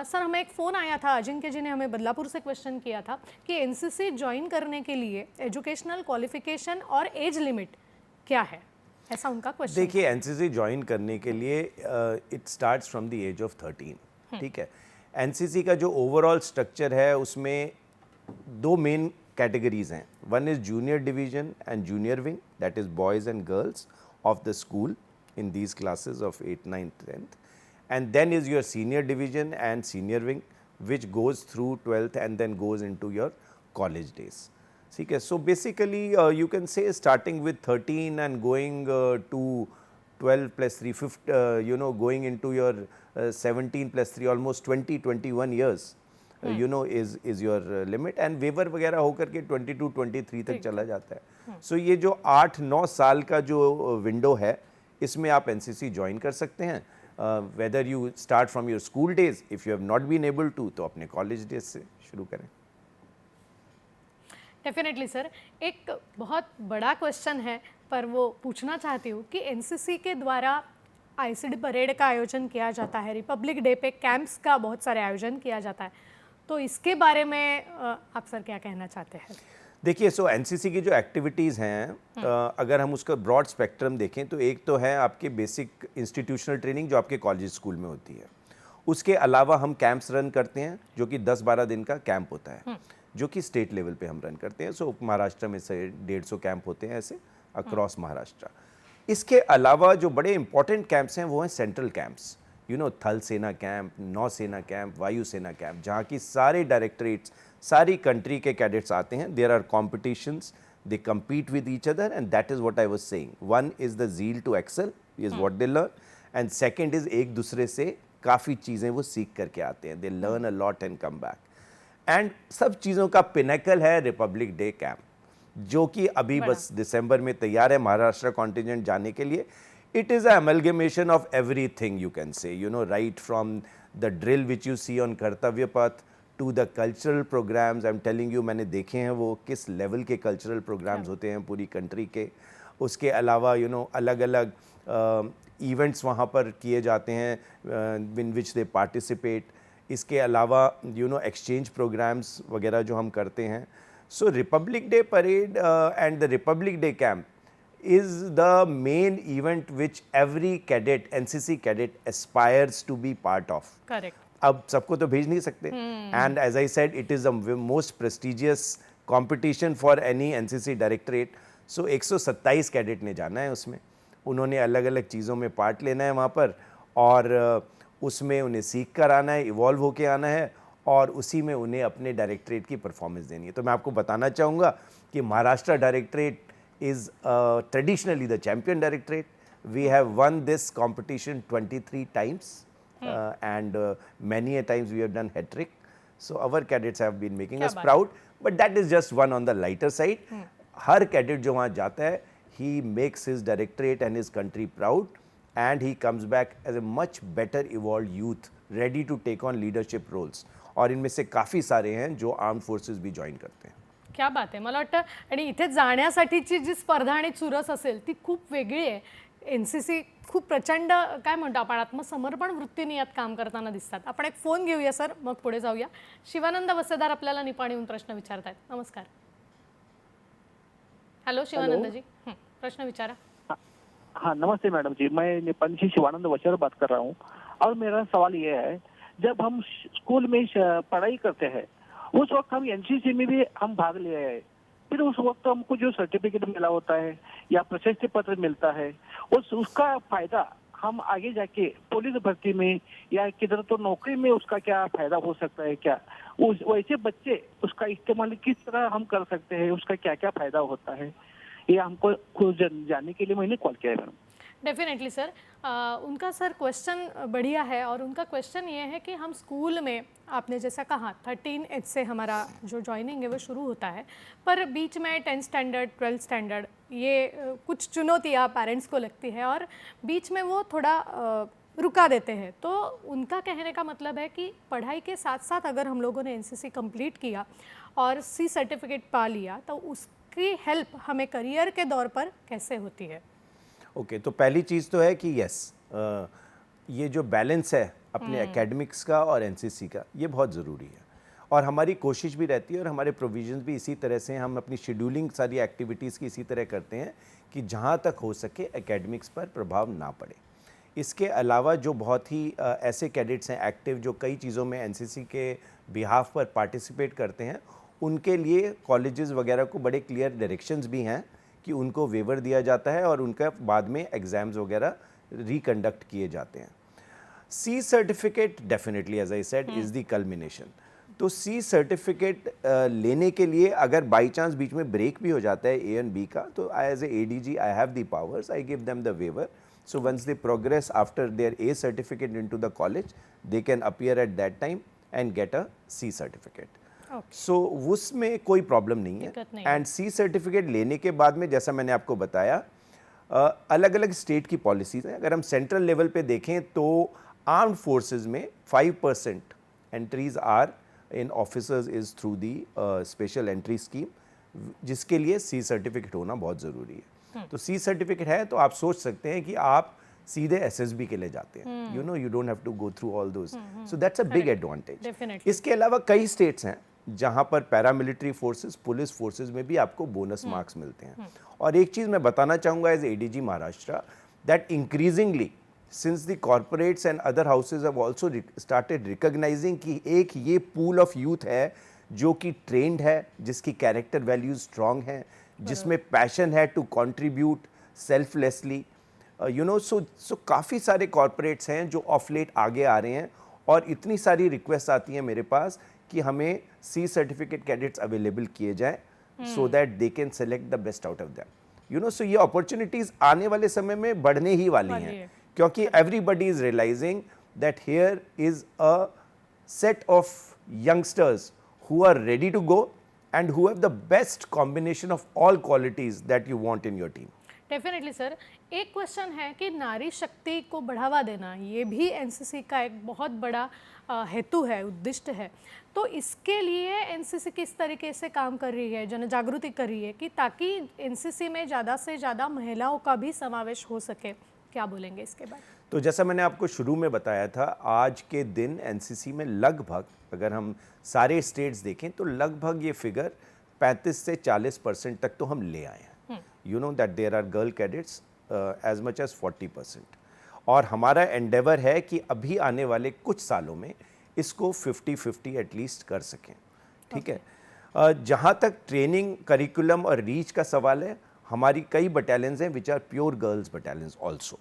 सर हमें एक फ़ोन आया था, अजिंक्य जी ने हमें बदलापुर से क्वेश्चन किया था कि एनसीसी ज्वाइन करने के लिए एजुकेशनल क्वालिफिकेशन और एज लिमिट क्या है, ऐसा उनका क्वेश्चन। देखिए एनसीसी ज्वाइन करने के लिए it starts from the age of 13, ठीक है। एनसीसी का जो ओवरऑल स्ट्रक्चर है उसमें दो मेन कैटेगरीज हैं, one is junior division and junior wing, that is boys and girls of the school in these classes of 8th, 9th, 10th, and then is your senior division and senior wing, which goes through 12th and then goes into your college days. ठीक है. So basically you can say starting with 13 and going to 12 plus 3, going into your 17 plus 3, almost 20-21 years, is your limit, and waiver वगैरह होकर के 22-23 तक चला जाता है. So ये जो 8-9 साल का जो विंडो है, इसमें आप एनसीसी ज्वाइन कर सकते हैं. Whether you start from your school days, if you have not been able to, तो अपने कॉलेज डेज से शुरू करें. डेफिनेटली सर, एक बहुत बड़ा क्वेश्चन है पर वो पूछना चाहती हूँ कि एनसीसी के द्वारा आईसीडी परेड का आयोजन किया जाता है, रिपब्लिक डे पे कैंप्स का बहुत सारे आयोजन किया जाता है, तो इसके बारे में आप सर क्या कहना चाहते हैं? देखिए, सो एनसीसी की जो एक्टिविटीज़ हैं, अगर हम उसका ब्रॉड स्पेक्ट्रम देखें तो एक तो है आपके बेसिक इंस्टीट्यूशनल ट्रेनिंग जो आपके कॉलेज स्कूल में होती है. उसके अलावा हम कैंप्स रन करते हैं जो कि 10-12 दिन का कैंप होता है, जो कि स्टेट लेवल पे हम रन करते हैं. सो महाराष्ट्र में से 150 कैंप होते हैं ऐसे अक्रॉस महाराष्ट्र. इसके अलावा जो बड़े इंपॉर्टेंट कैंप्स हैं वो हैं सेंट्रल कैंप्स, थल सेना कैंप, नौसेना कैंप, वायुसेना कैंप, जहाँ की सारे डायरेक्टरेट्स, सारी कंट्री के कैडेट्स आते हैं. There are competitions, they compete with each other, and that is what I was saying. One is the zeal to excel, is what they learn, and second is एक दूसरे से काफ़ी चीज़ें वो सीख करके आते हैं. They learn a lot and come back. And सब चीज़ों का पिनेकल है रिपब्लिक डे कैंप, जो कि अभी बस दिसंबर में तैयार है महाराष्ट्र कॉन्टिजेंट जाने के लिए. It is a amalgamation of everything, you can say, right from the drill which you see on Kartavya Path to the cultural programs. I am telling you, मैंने देखे हैं वो किस लेवल के कल्चरल प्रोग्राम्स होते हैं पूरी कंट्री के. उसके अलावा अलग अलग इवेंट्स वहाँ पर किए जाते हैं इन विच दे पार्टिसिपेट. इसके अलावा एक्सचेंज प्रोग्राम्स वगैरह जो हम करते हैं. So republic day parade and the republic day camp is the main event which every cadet, NCC cadet aspires to be part of. Correct. अब सबको तो भेज नहीं सकते, and as I said, it is the most prestigious competition for any NCC directorate. So 127 cadet ने जाना है उसमें. उन्होंने अलग अलग चीज़ों में पार्ट लेना है वहाँ पर, और उसमें उन्हें सीख कर आना है, इवॉल्व होके आना है, और उसी में उन्हें अपने डायरेक्टरेट की परफॉर्मेंस देनी है. तो मैं आपको बताना चाहूँगा कि Maharashtra directorate is traditionally the champion directorate. We have won this competition 23 times, and many a times we have done hat trick. So our cadets have been making us proud, but that is just one on the lighter side. Her cadet जो वहाँ जाता है, he makes his directorate and his country proud, and he comes back as a much better evolved youth, ready to take on leadership roles. और इनमें से काफ़ी सारे हैं जो armed forces भी join करते हैं. क्या बात आहे. मला वाटतं आणि इथे जाण्यासाठीची जी स्पर्धा आणि चुरस असेल ती खूप वेगळी आहे. एनसीसी खूप प्रचंड काय म्हणतो आपण आत्मसमर्पण वृत्तीने यात काम करताना दिसतात. आपण एक फोन घेऊया सर, मग पुढे जाऊया. शिवानंद वसेदार आपल्याला निपाणीहून प्रश्न विचारतायत. नमस्कार. हेलो शिवानंद जी, प्रश्न विचारा. हाँ नमस्ते मैडम जी, मैं नेपाल से शिवानंद वचर बात कर रहा हूँ. और मेरा सवाल ये है, जब हम स्कूल में पढ़ाई करते हैं उस वक्त हम एनसीसी में भी हम भाग लिए हैं, फिर उस वक्त हमको जो सर्टिफिकेट मिला होता है या प्रशस्ति पत्र मिलता है, उसका फायदा हम आगे जाके पुलिस भर्ती में या किधर तो नौकरी में उसका क्या फायदा हो सकता है? क्या वैसे बच्चे उसका इस्तेमाल किस तरह हम कर सकते हैं, उसका क्या क्या फायदा होता है, ये हमको खुद जानने के लिए मैंने कॉल किया है मैडम. डेफिनेटली सर, उनका सर क्वेश्चन बढ़िया है, और उनका क्वेश्चन ये है कि हम स्कूल में, आपने जैसा कहा 13 एज से हमारा जो जॉइनिंग है वो शुरू होता है, पर बीच में 10th स्टैंडर्ड 12th स्टैंडर्ड ये कुछ चुनौतियाँ पेरेंट्स को लगती है और बीच में वो थोड़ा रुका देते हैं. तो उनका कहने का मतलब है कि पढ़ाई के साथ साथ अगर हम लोगों ने एनसीसी कंप्लीट किया और सी सर्टिफिकेट पा लिया तो उसकी हेल्प हमें करियर के दौर पर कैसे होती है? ओके, तो पहली चीज़ तो है कि यस, ये जो बैलेंस है अपने एकेडमिक्स का और एनसीसी का, ये बहुत ज़रूरी है. और हमारी कोशिश भी रहती है और हमारे प्रोविजंस भी इसी तरह से, हम अपनी शेड्यूलिंग सारी एक्टिविटीज़ की इसी तरह करते हैं कि जहाँ तक हो सके एकेडमिक्स पर प्रभाव ना पड़े. इसके अलावा जो बहुत ही ऐसे कैडेट्स हैं एक्टिव जो कई चीज़ों में एनसीसी के बिहाफ पर पार्टिसिपेट करते हैं, उनके लिए कॉलेजेस वगैरह को बड़े क्लियर डायरेक्शंस भी हैं कि उनको वेवर दिया जाता है और उनका बाद में एग्ज़ाम्स वगैरह रिकंडक्ट किए जाते हैं. C certificate definitely, as I said, is the culmination. तो सी सर्टिफिकेट लेने के लिए अगर बाई चांस बीच में ब्रेक भी हो जाता है ए एंड बी का, तो I as a ADG I have the powers, I give them the waiver. So once they progress after their A certificate into the college, they can appear at that time and get a C certificate. Okay. So उसमें कोई problem नहीं दिक्कत नहीं है. And C certificate लेने के बाद में जैसा मैंने आपको बताया, अलग अलग स्टेट की पॉलिसीज हैं. अगर हम सेंट्रल लेवल पे देखें तो आर्म्ड फोर्सेज में 5% entries are in officers is through the special entry scheme, जिसके लिए C सर्टिफिकेट होना बहुत ज़रूरी है. तो C सर्टिफिकेट है तो आप सोच सकते हैं कि आप सीधे SSB के लिए जाते हैं. You know, you don't have to go through all those. So that's a big advantage. Definitely. इसके अलावा कई स्टेट्स हैं जहां पर पैरामिलिट्री फोर्सेस, पुलिस फोर्सेस में भी आपको बोनस मार्क्स मिलते हैं. और एक चीज़ मैं बताना चाहूँगा as ADG Maharashtra, that increasingly since the corporates and other houses have also started recognising कि एक ये पूल ऑफ यूथ है जो कि ट्रेंड है, जिसकी कैरेक्टर वैल्यूज स्ट्रांग हैं, जिसमें पैशन है to contribute selflessly. You know, so काफ़ी सारे कॉर्पोरेट्स हैं जो ऑफ लेट आगे आ रहे हैं, और इतनी सारी रिक्वेस्ट आती हैं मेरे पास कि हमें C सर्टिफिकेट कैडेट्स अवेलेबल किए जाएं so that they can select the best out of them. You know, so ये अपॉर्चुनिटीज़ आने वाले समय में बढ़ने ही वाली हैं, क्योंकि everybody is realising that here is a set of youngsters who are ready to go and who have the best combination of all qualities that you want in your team. Definitely sir. एक question है कि नारी शक्ति को बढ़ावा देना, ये भी एनसीसी का एक बहुत बड़ा हेतु है, उद्दिष्ट है. तो इसके लिए एनसीसी किस तरीके से काम कर रही है, जन जागृति कर रही है कि ताकि एनसीसी में ज़्यादा से ज़्यादा महिलाओं का भी समावेश हो सके? क्या बोलेंगे इसके बाद? तो जैसा मैंने आपको शुरू में बताया था, आज के दिन एनसीसी में लगभग, अगर हम सारे स्टेट्स देखें तो लगभग ये फिगर 35 से 40% तक तो हम ले आए हैं. You know that there are girl cadets as much as 40%. और हमारा एंडेवर है कि अभी आने वाले कुछ सालों में इसको 50-50 एटलीस्ट कर सकें. ठीक है. जहाँ तक ट्रेनिंग, करिकुलम और रीच का सवाल है, हमारी कई बटालियंस हैं which are pure girls battalions also.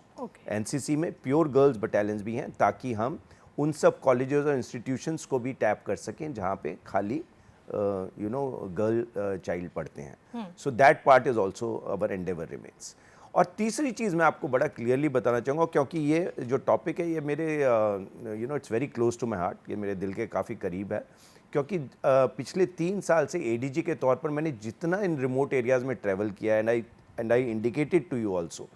NCC में प्योर गर्ल्स बटालियंस भी हैं, ताकि हम उन सब कॉलेजेस और इंस्टीट्यूशंस को भी टैप कर सकें जहाँ पे खाली यू नो गर्ल चाइल्ड पढ़ते हैं. So that part is also our Endeavour remains. और तीसरी चीज़ मैं आपको बड़ा क्लियरली बताना चाहूँगा, क्योंकि ये जो टॉपिक है ये मेरे you know it's very close to my heart, ये मेरे दिल के काफ़ी करीब है. क्योंकि पिछले 3 साल से ADG के तौर पर मैंने जितना इन रिमोट एरियाज़ में ट्रैवल किया है, and I indicated to you also,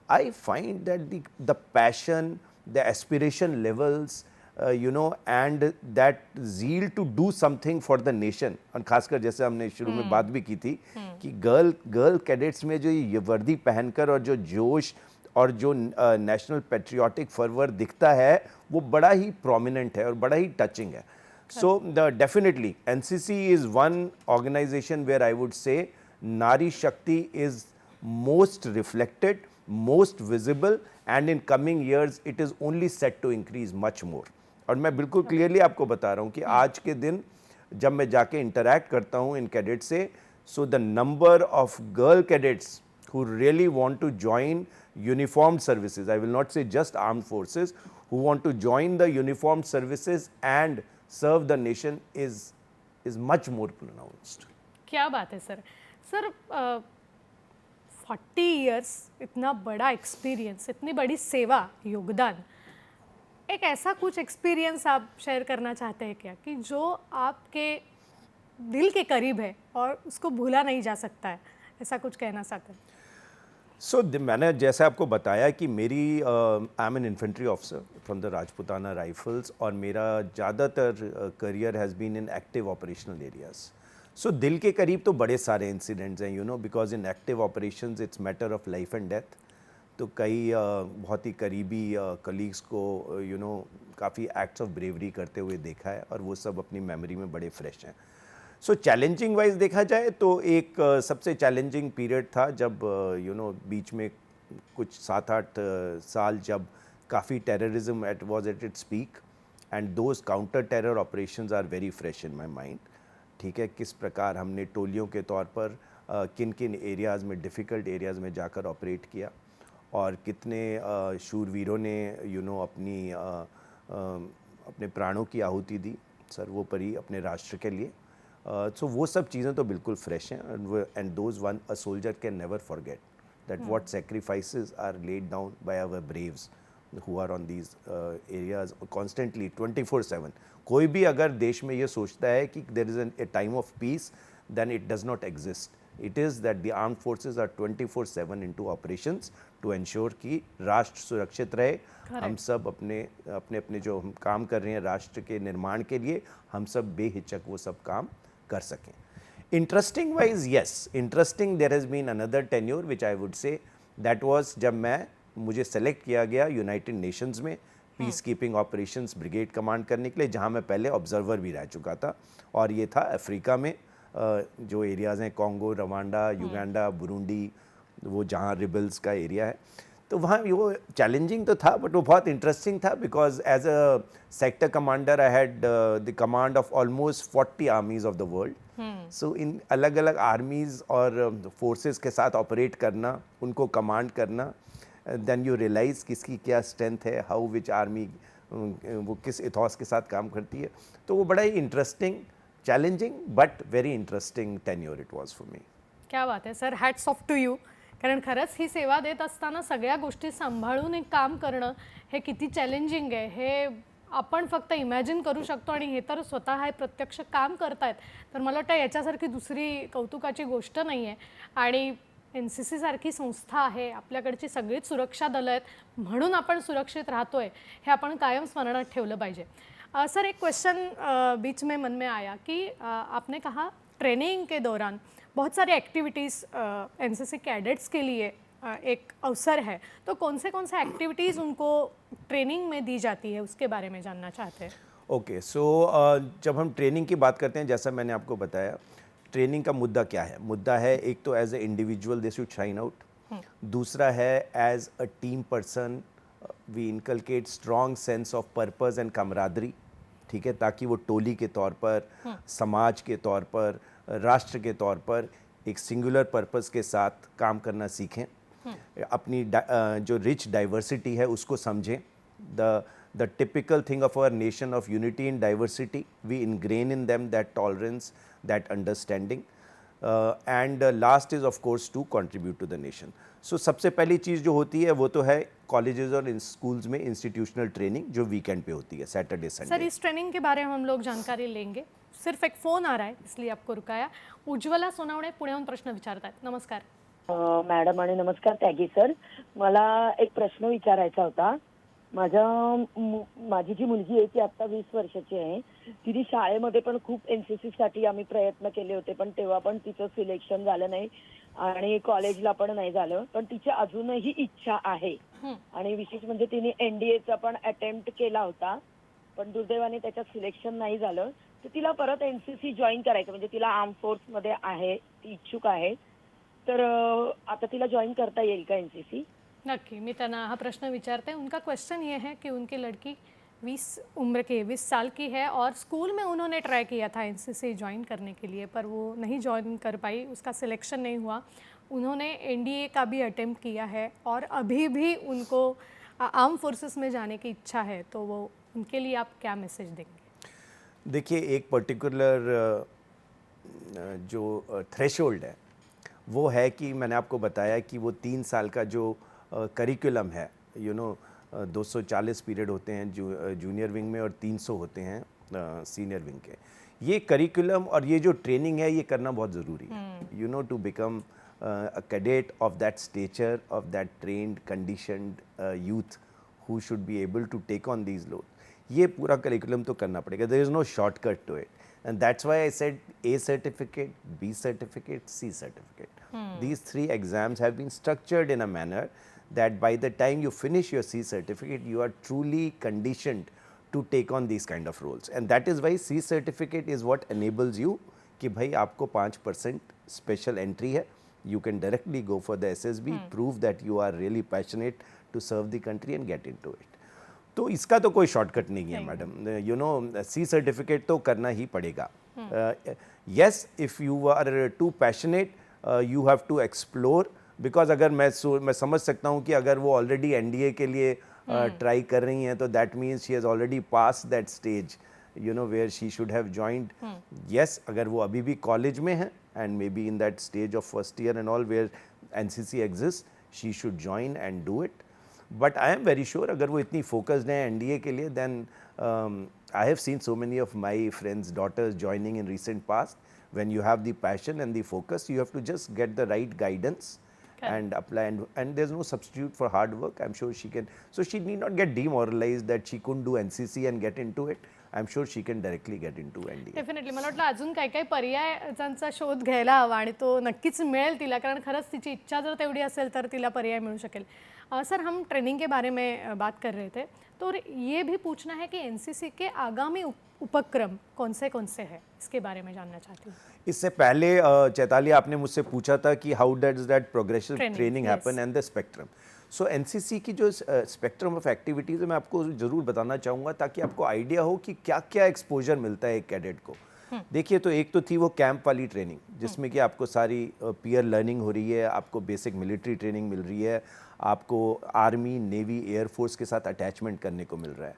I find that the passion, the aspiration levels, you know, and that zeal to do something for the nation. और खासकर जैसे हमने शुरू में बात भी की थी कि गर्ल कैडेट्स में जो ये वर्दी पहनकर और जो जोश और जो नेशनल पेट्रियाटिक फर्वर दिखता है, वो बड़ा ही प्रोमिनेंट है और बड़ा ही टचिंग है. So definitely NCC is one organization where I would say Nari Shakti is most reflected, most visible, and in coming years it is only set to increase much more. और मैं बिल्कुल clearly आपको बता रहा हूँ कि आज के दिन जब मैं जाके इंटरैक्ट करता हूँ इन कैडेट्स से, so the number of girl cadets who really want to join uniformed services, I will not say just armed forces, who want to join the uniformed services and serve the nation is much more pronounced. क्या बात है sir. Sir 40 years, इतना बड़ा experience, इतनी बड़ी सेवा, योगदान, एक ऐसा कुछ एक्सपीरियंस आप शेयर करना चाहते हैं क्या कि जो आपके दिल के करीब है और उसको भूला नहीं जा सकता है, ऐसा कुछ कहना चाहते हैं? सो मैंने जैसे आपको बताया कि मेरी I am an infantry officer from the Rajputana rifles, और मेरा ज़्यादातर career has been in active operational areas. So दिल के करीब तो बड़े सारे इंसिडेंट्स हैं, you know, because in active operations it's matter of life and death. तो कई बहुत ही करीबी कलीग्स को यू नो काफ़ी एक्ट्स ऑफ ब्रेवरी करते हुए देखा है, और वो सब अपनी मेमोरी में बड़े फ्रेश हैं. सो चैलेंजिंग वाइज देखा जाए तो एक सबसे चैलेंजिंग पीरियड था जब यू नो बीच में कुछ 7-8 साल जब काफ़ी terrorism was at its peak, and those counter terror operations are very fresh in my mind. ठीक है, किस प्रकार हमने टोलियों के तौर पर किन किन एरियाज़ में, डिफ़िकल्ट एरियाज़ में जाकर ऑपरेट किया, और कितने शूरवीरों ने यू नो अपने प्राणों की आहुति दी. सर्वोपरि अपने राष्ट्र के लिए। सो वो सब चीज़ें तो बिल्कुल फ्रेश हैं, and those one a soldier can never forget that what sacrifices are laid down by our braves who are on these areas constantly 24/7. कोई भी अगर देश में ये सोचता है कि there is a time of peace, then it does not exist. It is that the armed forces are 24/7 into operations to ensure कि राष्ट्र सुरक्षित रहे। हम सब अपने अपने अपने जो हम काम कर रहे हैं राष्ट्र के निर्माण के लिए, हम सब बेहिचक वो सब काम कर सकें। Interesting wise, yes, interesting there has been another tenure which I would say that was जब मुझे सेलेक्ट किया गया यूनाइटेड नेशंस में peace keeping operations brigade command करने के लिए, जहां मैं पहले ऑब्जर्वर भी रह चुका था, और ये था अफ्रीका में जो एरियाज़ हैं कॉन्गो, रवांडा, युगांडा, बुरुंडी, वो जहां रिबल्स का एरिया है। तो वहाँ वो चैलेंजिंग तो था, बट वो बहुत इंटरेस्टिंग था because as a sector commander I had the command of almost 40 armies of the world. So इन अलग अलग आर्मीज़ और फोर्सेस के साथ ऑपरेट करना, उनको कमांड करना, देन यू रियलाइज़ किसकी क्या स्ट्रेंथ है, हाउ विच आर्मी वो किस इथॉस के साथ काम करती है। तो वो बड़ा ही interesting, challenging but very interesting tenure it was for me. क्या बात आहे sir, hats off to you. कारण खरंच ही सेवा देत असताना सगळ्या गोष्टी सांभाळून एक काम करणं हे किती चॅलेंजिंग आहे हे आपण फक्त इमॅजिन करू शकतो, आणि हे तर स्वतः हे प्रत्यक्ष काम करतायत. तर मला वाटतं याच्यासारखी दुसरी कौतुकाची गोष्ट नाही आहे. आणि NCC सारखी संस्था आहे, आपल्याकडची सगळीच सुरक्षा दलं आहेत, म्हणून आपण सुरक्षित राहतोय हे आपण कायम स्मरणात ठेवलं पाहिजे. सर, एक क्वेश्चन बीच में मन में आया कि आपने कहा ट्रेनिंग के दौरान बहुत सारी एक्टिविटीज़ NCC कैडेट्स के लिए एक अवसर है, तो कौन से एक्टिविटीज़ उनको ट्रेनिंग में दी जाती है उसके बारे में जानना चाहते हैं. ओके, सो जब हम ट्रेनिंग की बात करते हैं, जैसा मैंने आपको बताया, ट्रेनिंग का मुद्दा क्या है? मुद्दा है एक तो as a individual they should shine out, दूसरा है as a team person we inculcate strong sense of purpose and camaraderie, ठीक है, ताकि वो टोली के तौर पर, समाज के तौर पर, राष्ट्र के तौर पर एक सिंगुलर पर्पस के साथ काम करना सीखें, अपनी जो रिच डाइवर्सिटी है उसको समझें. The typical thing of our nation of unity in diversity, we ingrain in them that tolerance, that understanding, and last is of course to contribute to the nation. So सबसे पहली चीज़ जो होती है वो तो है कॉलेजेस और स्कूल्स में इंस्टीट्यूशनल ट्रेनिंग जो वीकेंड पे होती है, सैटरडे संडे. सर, इस ट्रेनिंग के बारे में हम लोग जानकारी लेंगे. सिर्फ एक फ़ोन आ रहा है इसलिए आपको रुकाया. उज्ज्वला सोनावणे पुण्याहून प्रश्न विचारतात. नमस्कार मॅडम आणि नमस्कार त्यागी सर. मला एक प्रश्न विचारायचा होता. माझी जी मुलगी आहे ती आता 20 वर्षाची आहे. तिने शाळेमध्ये पण खूप NCC साठी आम्ही प्रयत्न केले होते, पण तेव्हा पण तिचं सिलेक्शन झालं नाही आणि कॉलेजला पण नाही झालं. पण तिची अजूनही इच्छा आहे आणि विशेष म्हणजे तिने NDAचा पण अटेम्प्ट केला होता, पण दुर्दैवाने त्याच्यात सिलेक्शन नाही झालं. तर तिला परत NCC जॉईन करायचं, म्हणजे तिला आर्म फोर्स मध्ये आहे, ती इच्छुक आहे. तर आता तिला जॉईन करता येईल का NCC? नक्की, मैं तना हाँ प्रश्न विचारते हैं. उनका क्वेश्चन ये है कि उनकी लड़की 20 साल की है और स्कूल में उन्होंने ट्राई किया था NCC ज्वाइन करने के लिए, पर वो नहीं ज्वाइन कर पाई, उसका सिलेक्शन नहीं हुआ. उन्होंने NDA का भी अटेम्प्ट किया है और अभी भी उनको आर्म फोर्सेस में जाने की इच्छा है, तो वो उनके लिए आप क्या मैसेज देंगे? देखिए, एक पर्टिकुलर जो थ्रेशोल्ड है वो है कि मैंने आपको बताया कि वो 3 साल का जो करिकुलम है, 240 पीरियड होते हैं जूनियर विंग में और 300 होते हैं सीनियर विंग के. ये करिकुलम और ये जो ट्रेनिंग है ये करना बहुत ज़रूरी है, to become a cadet of that stature, of that trained conditioned youth who should be able to take on these load. ये पूरा करिकुलम तो करना पड़ेगा. There is no shortcut to it, and that's why I said A certificate, B certificate, C certificate. These 3 exams have been structured in a manner that by the time you finish your C certificate, you are truly conditioned to take on these kind of roles. And that is why C certificate is what enables you कि भाई आपको 5% special entry है. You can directly go for the SSB, prove that you are really passionate to serve the country and get into it. तो इसका तो कोई shortcut नहीं है मैडम. C सर्टिफिकेट तो करना ही पड़ेगा. Yes, if you are too passionate you have to explore, because अगर मैं समझ सकता हूँ कि अगर वो ऑलरेडी NDA के लिए ट्राई कर रही हैं तो that means she has already pass that stage you know, where she should have joined. Yes, अगर वो अभी भी कॉलेज में है and maybe in that stage of first year and all where NCC exists, she should join and do it. But I am very sure अगर वो इतनी focused है NDA के लिए, then I have seen so many of my friends' daughters joining in recent past. When you have the passion and the focus, you have to just get the right guidance and apply, and there's no substitute for hard work. I'm sure she can, so she need not get demoralized that she couldn't do NCC and get into it. I'm sure she can directly get into NDA. Definitely मला वाटलं अजून काही काही पर्यायांचा शोध घ्यायला हवा आणि तो नक्कीच मिळेल तिला, कारण खरंच तिची इच्छा जर तेवढी असेल तर तिला पर्याय मिळू शकेल. सर, हम ट्रेनिंग के बारे में बात कर रहे थे, तो ये भी पूछना है कि एनसीसी के आगामी उपक्रम कौन से हैं, इसके बारे में जानना चाहती हूँ. इससे पहले चैताली, आपने मुझसे पूछा था कि how does that progressive training happen and the spectrum. So NCC की जो स्पेक्ट्रम ऑफ एक्टिविटीज़ है, मैं आपको ज़रूर बताना चाहूँगा ताकि आपको आइडिया हो कि क्या क्या एक्सपोजर मिलता है एक कैडेट को. देखिए, तो एक तो थी वो कैंप वाली ट्रेनिंग जिसमें कि आपको सारी पीयर लर्निंग हो रही है, आपको बेसिक मिलिट्री ट्रेनिंग मिल रही है, आपको आर्मी, नेवी, एयरफोर्स के साथ अटैचमेंट करने को मिल रहा है.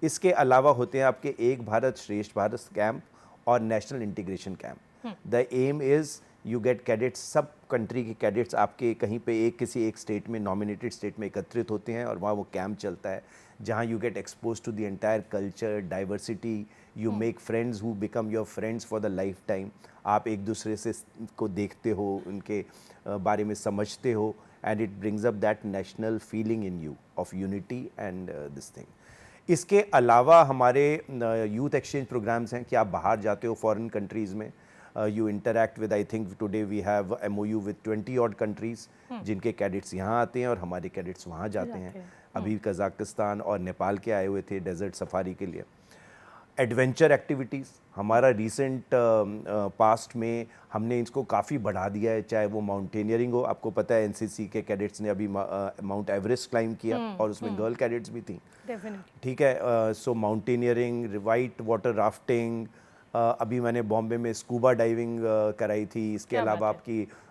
इसके अलावा होते हैं आपके एक भारत श्रेष्ठ भारत कैंप और national integration camp. The aim is you get cadets, सब कंट्री के कैडेट्स आपके कहीं पे किसी एक स्टेट में, नॉमिनेटेड स्टेट में एकत्रित होते हैं और वहाँ वो कैंप चलता है जहाँ you get expose to the entire culture, diversity, you make friends who become your friends for the lifetime. आप एक दूसरे से को देखते हो, उनके बारे में समझते हो, and it brings up that national feeling in you of unity and this thing. इसके अलावा हमारे यूथ एक्सचेंज प्रोग्राम्स हैं कि आप बाहर जाते हो फॉरेन कंट्रीज़ में, you interact with, I think today we have MOU with 20 odd countries जिनके कैडेट्स यहाँ आते हैं और हमारे कैडेट्स वहाँ जाते हैं. अभी कज़ाकिस्तान और नेपाल के आए हुए थे डेजर्ट सफारी के लिए. एडवेंचर एक्टिविटीज़ हमारा रिसेंट पास्ट में हमने इसको काफ़ी बढ़ा दिया है, चाहे वो माउंटेनियरिंग हो. आपको पता है एनसीसी के कैडेट्स ने अभी माउंट एवरेस्ट क्लाइंब किया और उसमें गर्ल कैडेट्स भी थी. ठीक है, सो माउंटेनियरिंग, वाइट वाटर राफ्टिंग, अभी मैंने बॉम्बे में स्कूबा डाइविंग कराई थी. इसके अलावा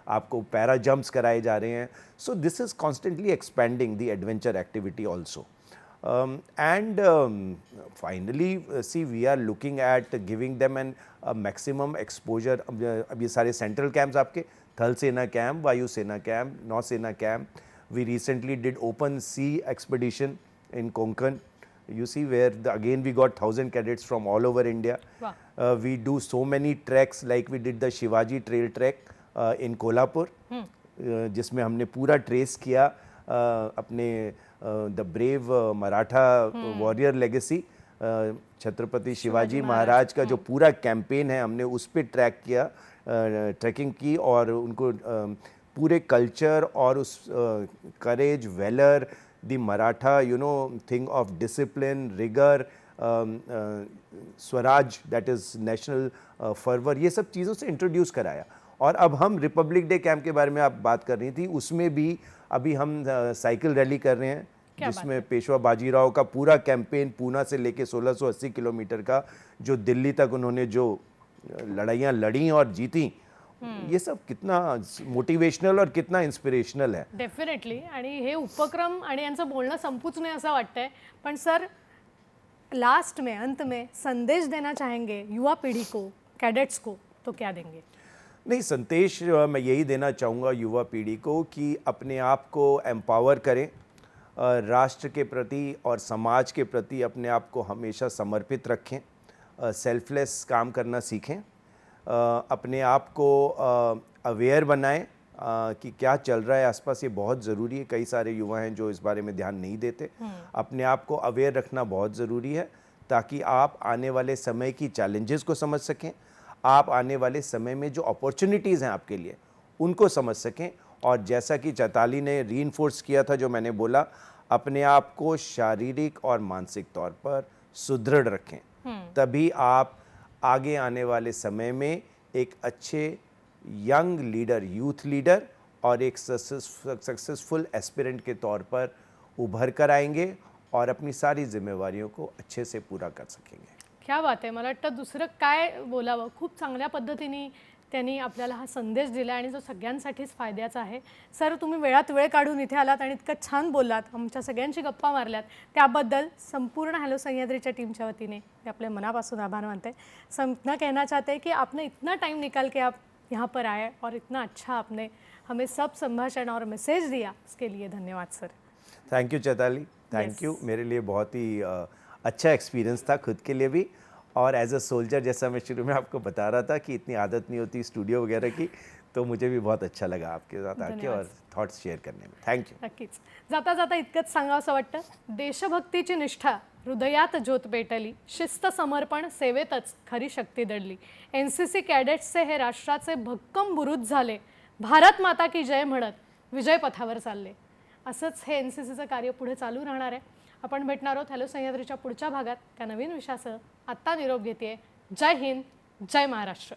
आपको पैरा जंप्स कराए जा रहे हैं. So this is constantly expanding the adventure activity also. And finally, see, we are looking at giving them an maximum exposure. अब ये सारे सेंट्रल कैंप्स आपके, थल सेना कैंप, वायु सेना कैंप, नौसेना camp. We recently did open sea expedition in Konkan. You see, where again we got 1,000 cadets from all over India. Wow. We do so many treks, like we did the Shivaji Trail trek in Kolhapur, जिसमें हमने पूरा trace किया अपने the brave Maratha warrior legacy, Chhatrapati Shivaji Maharaj का जो पूरा campaign है, हमने उस पर ट्रैक किया, ट्रैकिंग की, और उनको पूरे कल्चर और उस courage, valour, the Maratha thing of discipline, rigour, swaraj, that is national fervour, ये सब चीज़ों से इंट्रोड्यूस कराया. और अब हम रिपब्लिक डे कैंप के बारे में आप बात कर रही थी, उसमें भी अभी हम साइकिल रैली कर रहे हैं जिसमें पेशवा बाजीराव का पूरा कैंपेन, पूना से लेके 1680 किलोमीटर का, जो दिल्ली तक उन्होंने जो लड़ाइयाँ लड़ी और जीती, ये सब कितना मोटिवेशनल और कितना इन्स्पिरेशनल है. डेफिनेटली. आणि हे उपक्रम आणि यांचं बोलणं संपूच नाही असं वाटतंय, पण सर लास्ट में, अंत में संदेश देना चाहेंगे युवा पीढ़ी को, कैडेट्स को, तो क्या देंगे? नहीं, संदेश मैं यही देना चाहूँगा युवा पीढ़ी को कि अपने आप को एम्पावर करें, राष्ट्र के प्रति और समाज के प्रति अपने आप को हमेशा समर्पित रखें, सेल्फलेस काम करना सीखें, अपने आप को अवेयर बनाएं कि क्या चल रहा है आसपास. ये बहुत ज़रूरी है. कई सारे युवा हैं जो इस बारे में ध्यान नहीं देते. अपने आप को अवेयर रखना बहुत ज़रूरी है ताकि आप आने वाले समय की चैलेंजेस को समझ सकें, आप आने वाले समय में जो अपॉर्चुनिटीज़ हैं आपके लिए उनको समझ सकें. और जैसा कि चैताली ने रीइंफोर्स किया था, जो मैंने बोला, अपने आप को शारीरिक और मानसिक तौर पर सुदृढ़ रखें, तभी आप आगे आने वाले समय में एक अच्छे यंग लीडर, यूथ लीडर और एक सक्सेसफुल एस्पिरेंट के तौर पर उभर कर आएंगे और अपनी सारी जिम्मेवारियों को अच्छे से पूरा कर सकेंगे. क्या बात आहे. मला वाटतं दुसरं काय बोलावं. खूप चांगल्या पद्धतीने त्यांनी आपल्याला हा संदेश दिला आणि जो सगळ्यांसाठीच फायद्याचा आहे. सर, तुम्ही वेळात वेळ काढून इथे आलात आणि इतकं छान बोललात, आमच्या सगळ्यांशी गप्पा मारल्यात, त्याबद्दल संपूर्ण हॅलो सह्याद्रीच्या टीमच्या वतीने मैं अपने मनापासून आभार मानते. इतना कहना चाहते हैं कि आपने इतना टाइम निकाल के आप यहाँ पर आए और इतना अच्छा आपने हमें सब संभाषण और मैसेज दिया, उसके लिए धन्यवाद sir. Thank you Chaitali, thank you. मेरे लिए बहुत ही अच्छा एक्सपीरियंस था खुद के लिए भी, और एज अ सोल्जर, जैसा मैं शुरू में आपको बता रहा था कि इतनी आदत नहीं होती स्टूडियो वगैरह की, तो मुझे भी बहुत अच्छा लगा आपके साथ आके और थॉट्स शेअर करने में. थँक्यू. नक्कीच. जाता जाता इतकंच सांगावंसं वाटतं, देशभक्तीची निष्ठा हृदयात ज्योत पेटली, शिस्त समर्पण सेवेतच खरी शक्ती दडली. NCC कॅडेट्सचे हे राष्ट्राचे भक्कम बुरुज झाले, भारत माता की जय म्हणत विजय पथावर चालले. असंच हे NCCचं कार्य पुढे चालू राहणार आहे. आपण भेटणार आहोत हॅलो सह्याद्रीच्या पुढच्या भागात त्या नवीन विषयासह. आत्ता निरोप घेते. जय हिंद, जय महाराष्ट्र.